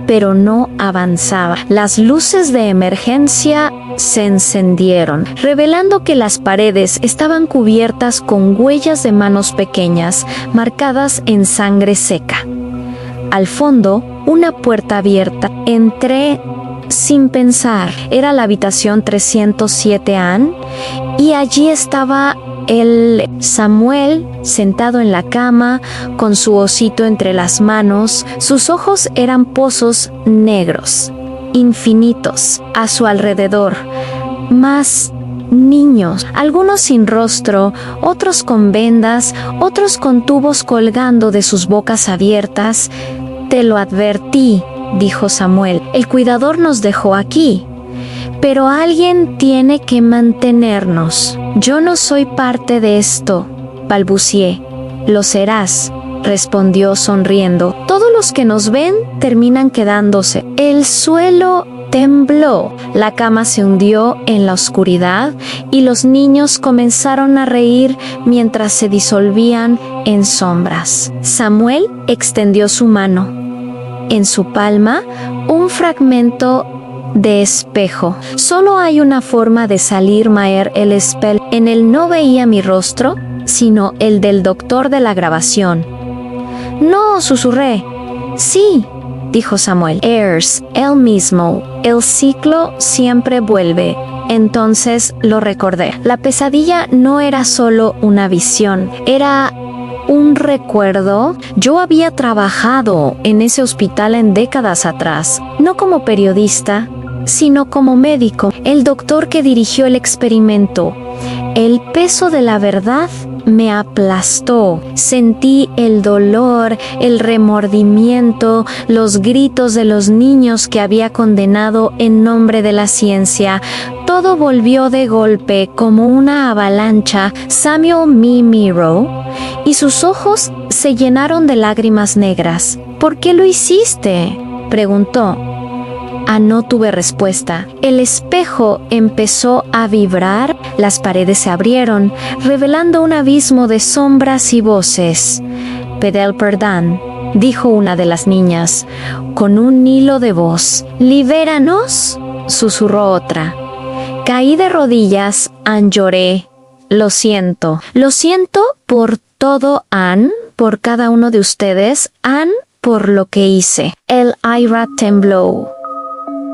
pero no avanzaba. Las luces de emergencia se encendieron, revelando que las paredes estaban cubiertas con huellas de manos pequeñas, marcadas en sangre seca. Al fondo, una puerta abierta. Entré sin pensar. Era la habitación 307 Ann, y allí estaba el Samuel sentado en la cama con su osito entre las manos. Sus ojos eran pozos negros, infinitos. A su alrededor, más niños, algunos sin rostro, otros con vendas, otros con tubos colgando de sus bocas abiertas. Te lo advertí, dijo Samuel. El cuidador nos dejó aquí, pero alguien tiene que mantenernos. Yo no soy parte de esto, balbucié. Lo serás, respondió sonriendo. Todos los que nos ven terminan quedándose. El suelo tembló, la cama se hundió en la oscuridad y los niños comenzaron a reír mientras se disolvían en sombras. Samuel extendió su mano. En su palma, un fragmento de espejo. Solo hay una forma de salir, Maer el spell. En él no veía mi rostro, sino el del doctor de la grabación. No, susurré. Sí, dijo Samuel. Airs, él mismo. El ciclo siempre vuelve. Entonces lo recordé. La pesadilla no era solo una visión, era ¿Un recuerdo? Yo había trabajado en ese hospital en décadas atrás, no como periodista, sino como médico, el doctor que dirigió el experimento. El peso de la verdad me aplastó. Sentí el dolor, el remordimiento, los gritos de los niños que había condenado en nombre de la ciencia. Todo volvió de golpe como una avalancha. Samuel me miró y sus ojos se llenaron de lágrimas negras. ¿Por qué lo hiciste?, preguntó. No tuve respuesta. El espejo empezó a vibrar, las paredes se abrieron, revelando un abismo de sombras y voces. «Pedel perdón», dijo una de las niñas, con un hilo de voz. «Libéranos», susurró otra. Caí de rodillas, lloré. Lo siento por todo, Anne, por cada uno de ustedes, Anne, por lo que hice. El aire tembló.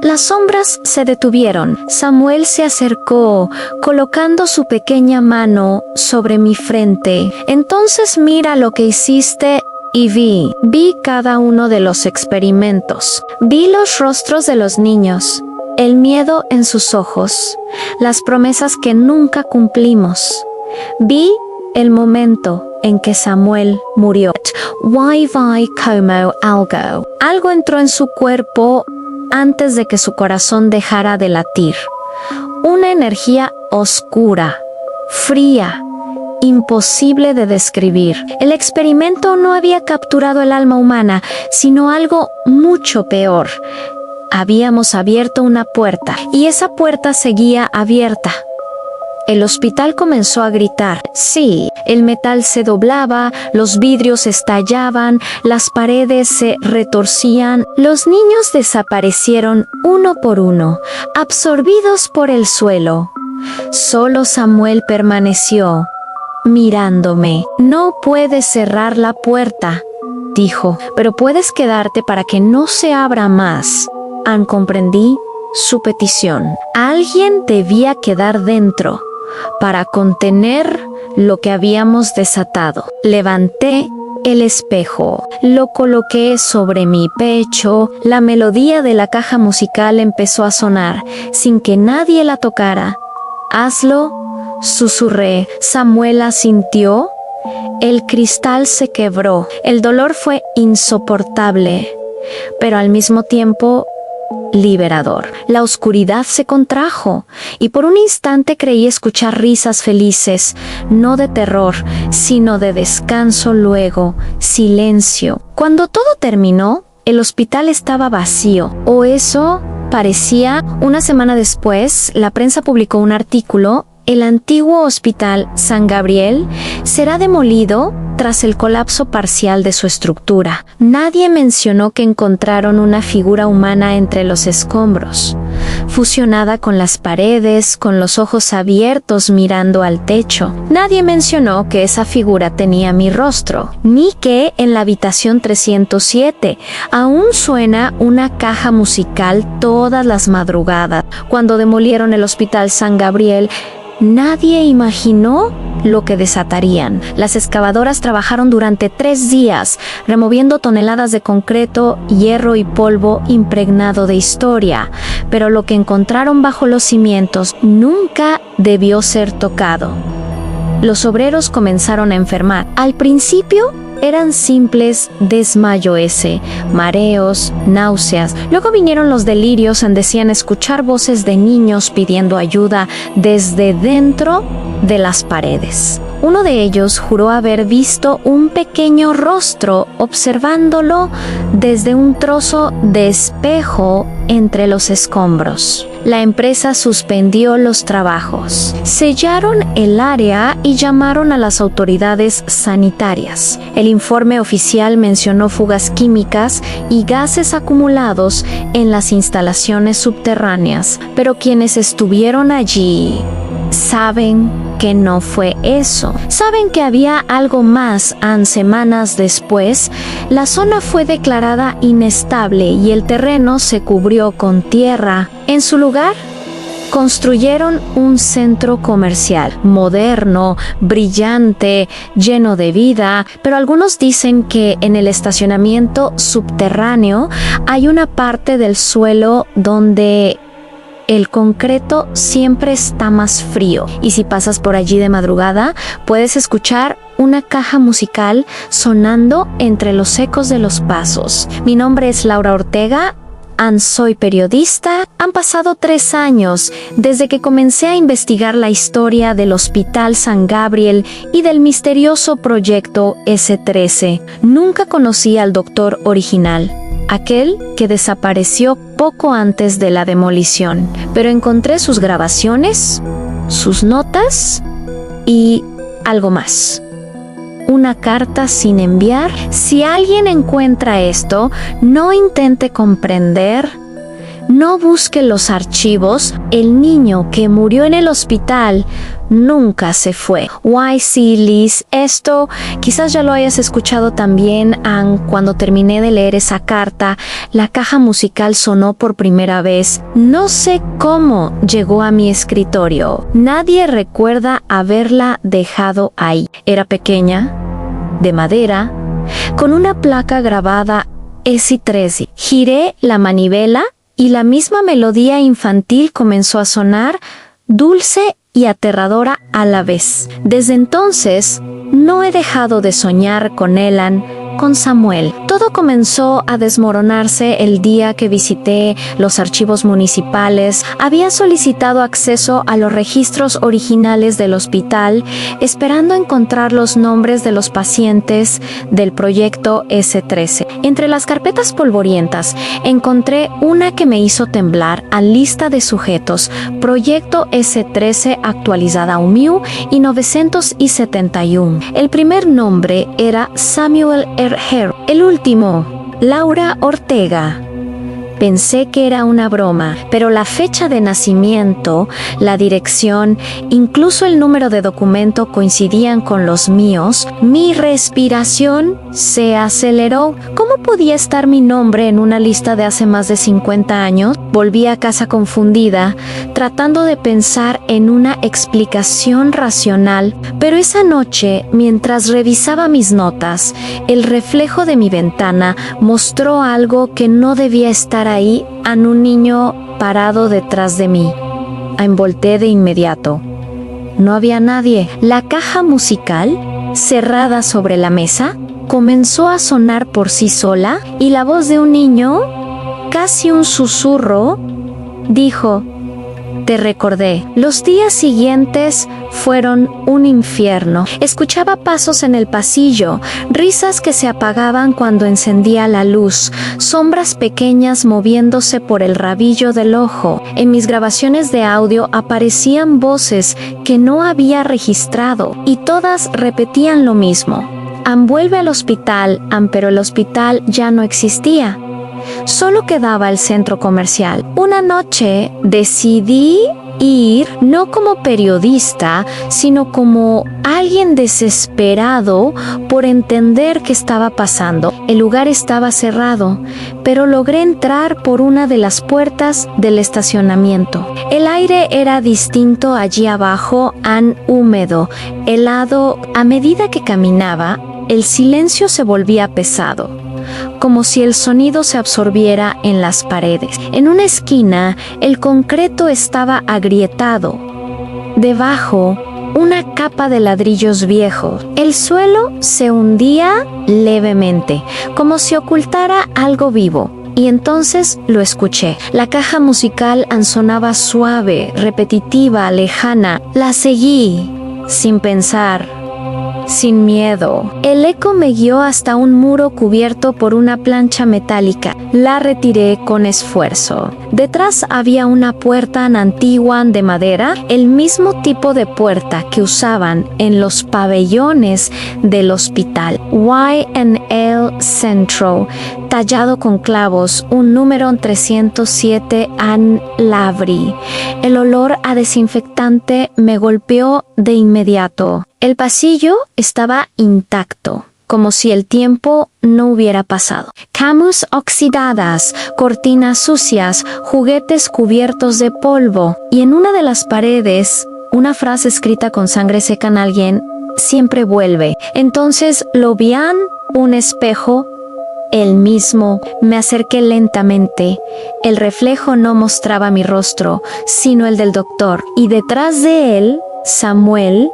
Las sombras se detuvieron. Samuel se acercó, colocando su pequeña mano sobre mi frente. Entonces mira lo que hiciste y vi cada uno de los experimentos. Vi los rostros de los niños, el miedo en sus ojos, las promesas que nunca cumplimos. Vi el momento en que Samuel murió. Why vi como algo. Algo entró en su cuerpo antes de que su corazón dejara de latir. Una energía oscura, fría, imposible de describir. El experimento no había capturado el alma humana, sino algo mucho peor. Habíamos abierto una puerta, y esa puerta seguía abierta. El hospital comenzó a gritar. Sí, el metal se doblaba, los vidrios estallaban, las paredes se retorcían. Los niños desaparecieron uno por uno, absorbidos por el suelo. Solo Samuel permaneció, mirándome. «No puedes cerrar la puerta», dijo, «pero puedes quedarte para que no se abra más». Comprendí su petición. Alguien debía quedar dentro para contener lo que habíamos desatado. Levanté el espejo, lo coloqué sobre mi pecho, la melodía de la caja musical empezó a sonar, sin que nadie la tocara. «Hazlo», susurré. Samuel asintió. El cristal se quebró. El dolor fue insoportable, pero al mismo tiempo liberador. La oscuridad se contrajo y por un instante creí escuchar risas felices, no de terror, sino de descanso. Luego, silencio. Cuando todo terminó, el hospital estaba vacío, o eso parecía. Una semana después, la prensa publicó un artículo. El antiguo hospital San Gabriel será demolido tras el colapso parcial de su estructura. Nadie mencionó que encontraron una figura humana entre los escombros, fusionada con las paredes, con los ojos abiertos mirando al techo. Nadie mencionó que esa figura tenía mi rostro, ni que en la habitación 307 aún suena una caja musical todas las madrugadas. Cuando demolieron el hospital San Gabriel, nadie imaginó lo que desatarían. Las excavadoras trabajaron durante 3 días, removiendo toneladas de concreto, hierro y polvo impregnado de historia. Pero lo que encontraron bajo los cimientos nunca debió ser tocado. Los obreros comenzaron a enfermar. Al principio eran simples desmayos, mareos, náuseas. Luego vinieron los delirios, decían escuchar voces de niños pidiendo ayuda desde dentro de las paredes. Uno de ellos juró haber visto un pequeño rostro observándolo desde un trozo de espejo entre los escombros. La empresa suspendió los trabajos, sellaron el área y llamaron a las autoridades sanitarias. El informe oficial mencionó fugas químicas y gases acumulados en las instalaciones subterráneas, pero quienes estuvieron allí saben que no fue eso. Saben que había algo más. Semanas después, la zona fue declarada inestable y el terreno se cubrió con tierra. En su lugar, Construyeron un centro comercial moderno, brillante, lleno de vida, pero algunos dicen que en el estacionamiento subterráneo hay una parte del suelo donde el concreto siempre está más frío, y si pasas por allí de madrugada, puedes escuchar una caja musical sonando entre los ecos de los pasos. Mi nombre es Laura Ortega. Soy periodista. Han pasado 3 años desde que comencé a investigar la historia del Hospital San Gabriel y del misterioso proyecto S13. Nunca conocí al doctor original, aquel que desapareció poco antes de la demolición, pero encontré sus grabaciones, sus notas y algo más. Una carta sin enviar. Si alguien encuentra esto, no intente comprender, no busque los archivos. El niño que murió en el hospital nunca se fue. YC Liz, esto quizás ya lo hayas escuchado también. Cuando terminé de leer esa carta, la caja musical sonó por primera vez. No sé cómo llegó a mi escritorio. Nadie recuerda haberla dejado ahí. Era pequeña, de madera, con una placa grabada S13. Giré la manivela y la misma melodía infantil comenzó a sonar, dulce y aterradora a la vez. Desde entonces, no he dejado de soñar con Elan, con Samuel. Todo comenzó a desmoronarse el día que visité los archivos municipales. Había solicitado acceso a los registros originales del hospital, esperando encontrar los nombres de los pacientes del proyecto S13. Entre las carpetas polvorientas, encontré una que me hizo temblar: a lista de sujetos, proyecto S13 actualizada UMIU y 971. El primer nombre era Samuel R. Hare. El último, Laura Ortega. Pensé que era una broma, pero la fecha de nacimiento, la dirección, incluso el número de documento coincidían con los míos. Mi respiración se aceleró. ¿Cómo podía estar mi nombre en una lista de hace más de 50 años? Volví a casa confundida, tratando de pensar en una explicación racional, pero esa noche, mientras revisaba mis notas, el reflejo de mi ventana mostró algo que no debía estar ahí, a un niño parado detrás de mí. Volteé de inmediato. No había nadie. La caja musical, cerrada sobre la mesa, comenzó a sonar por sí sola y la voz de un niño, casi un susurro, dijo: "Te recordé". Los días siguientes fueron un infierno. Escuchaba pasos en el pasillo, risas que se apagaban cuando encendía la luz, sombras pequeñas moviéndose por el rabillo del ojo. En mis grabaciones de audio aparecían voces que no había registrado y todas repetían lo mismo: vuelve al hospital, pero el hospital ya no existía. Solo quedaba el centro comercial. Una noche decidí ir, no como periodista, sino como alguien desesperado por entender qué estaba pasando. El lugar estaba cerrado, pero logré entrar por una de las puertas del estacionamiento. El aire era distinto allí abajo, húmedo, helado. A medida que caminaba, el silencio se volvía pesado, como si el sonido se absorbiera en las paredes. En una esquina, el concreto estaba agrietado. Debajo, una capa de ladrillos viejos. El suelo se hundía levemente, como si ocultara algo vivo. Y entonces lo escuché. La caja musical sonaba suave, repetitiva, lejana. La seguí, sin pensar, sin miedo. El eco me guió hasta un muro cubierto por una plancha metálica. La retiré con esfuerzo. Detrás había una puerta antigua de madera, el mismo tipo de puerta que usaban en los pabellones del hospital. Y&L Centro, tallado con clavos, un número 307 Lavry. El olor a desinfectante me golpeó de inmediato. El pasillo estaba intacto, como si el tiempo no hubiera pasado. Camas oxidadas, cortinas sucias, juguetes cubiertos de polvo, y en una de las paredes, una frase escrita con sangre seca en alguien: siempre vuelve. Entonces lo veían un espejo, el mismo. Me acerqué lentamente. El reflejo no mostraba mi rostro, sino el del doctor. Y detrás de él, Samuel: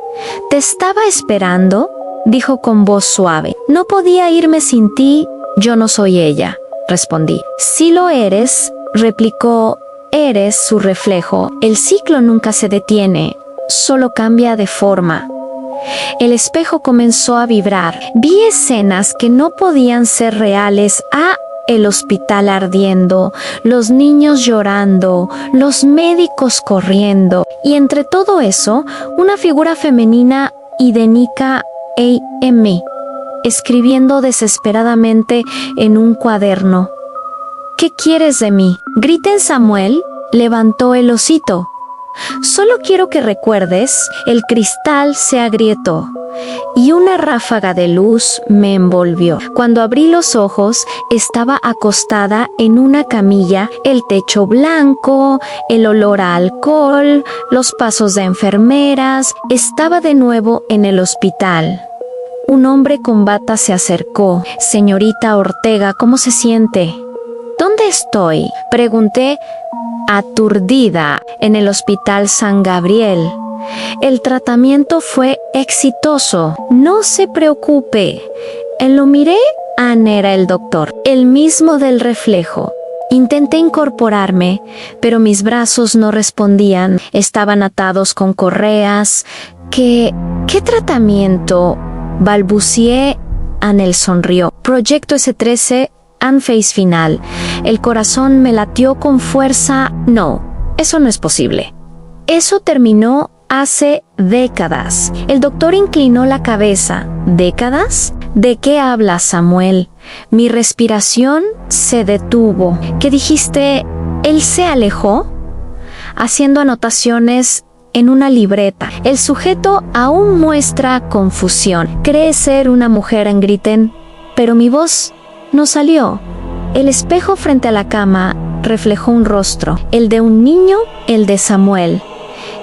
«Te estaba esperando», dijo con voz suave. «No podía irme sin ti, yo no soy ella», respondí. «Sí lo eres», replicó. «Eres su reflejo. El ciclo nunca se detiene, solo cambia de forma». El espejo comenzó a vibrar. Vi escenas que no podían ser reales. El hospital ardiendo, los niños llorando, los médicos corriendo. Y entre todo eso, una figura femenina idéntica a mí, escribiendo desesperadamente en un cuaderno. «¿Qué quieres de mí?», grité en Samuel. Levantó el hocico. «Solo quiero que recuerdes». El cristal se agrietó y una ráfaga de luz me envolvió. Cuando abrí los ojos, estaba acostada en una camilla, el techo blanco, el olor a alcohol, los pasos de enfermeras. Estaba de nuevo en el hospital. Un hombre con bata se acercó. «Señorita Ortega, ¿cómo se siente?». «¿Dónde estoy?», pregunté, aturdida. «En el Hospital San Gabriel. El tratamiento fue exitoso. No se preocupe». Lo miré. Era el doctor, el mismo del reflejo. Intenté incorporarme, pero mis brazos no respondían. Estaban atados con correas. ¿Qué tratamiento?», balbucié. Anel sonrió. «Proyecto S13. Phase final». El corazón me latió con fuerza. «No, eso no es posible. Eso terminó hace décadas». El doctor inclinó la cabeza. «¿Décadas? ¿De qué hablas, Samuel?». Mi respiración se detuvo. «¿Qué dijiste?». «Él se alejó», haciendo anotaciones en una libreta. El sujeto aún muestra confusión. «Cree ser una mujer», grité, pero mi voz no salió. El espejo frente a la cama reflejó un rostro, el de un niño, el de Samuel,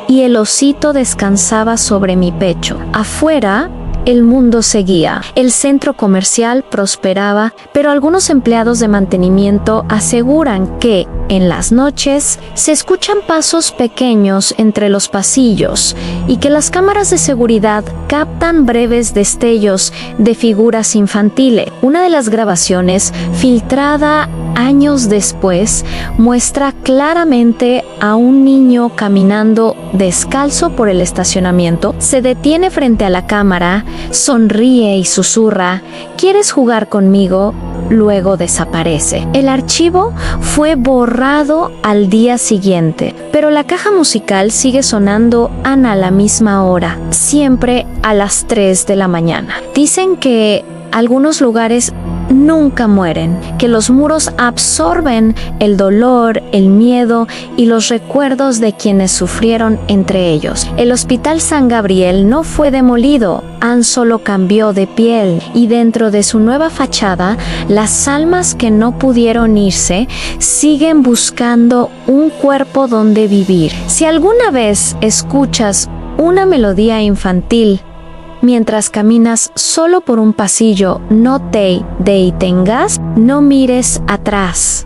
y el osito descansaba sobre mi pecho. Afuera, el mundo seguía. El centro comercial prosperaba, pero algunos empleados de mantenimiento aseguran que, en las noches, se escuchan pasos pequeños entre los pasillos y que las cámaras de seguridad captan breves destellos de figuras infantiles. Una de las grabaciones, filtrada años después, muestra claramente a un niño caminando descalzo por el estacionamiento. Se detiene frente a la cámara, sonríe y susurra: «¿Quieres jugar conmigo?». Luego desaparece. El archivo fue borrado al día siguiente, pero la caja musical sigue sonando a la misma hora, siempre a las 3 de la mañana. Dicen que algunos lugares nunca mueren, que los muros absorben el dolor, el miedo y los recuerdos de quienes sufrieron entre ellos. El Hospital San Gabriel no fue demolido, solo cambió de piel, y dentro de su nueva fachada, las almas que no pudieron irse siguen buscando un cuerpo donde vivir. Si alguna vez escuchas una melodía infantil mientras caminas solo por un pasillo, no te detengas, no mires atrás.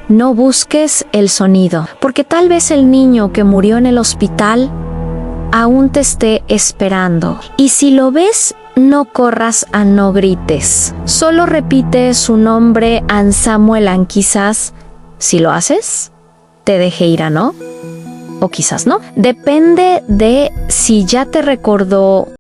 No busques el sonido, porque tal vez el niño que murió en el hospital aún te esté esperando. Y si lo ves, no corras, no grites. Solo repite su nombre, Samuel. Quizás, si lo haces, te deje ir, ¿no? O quizás no. Depende de si ya te recordó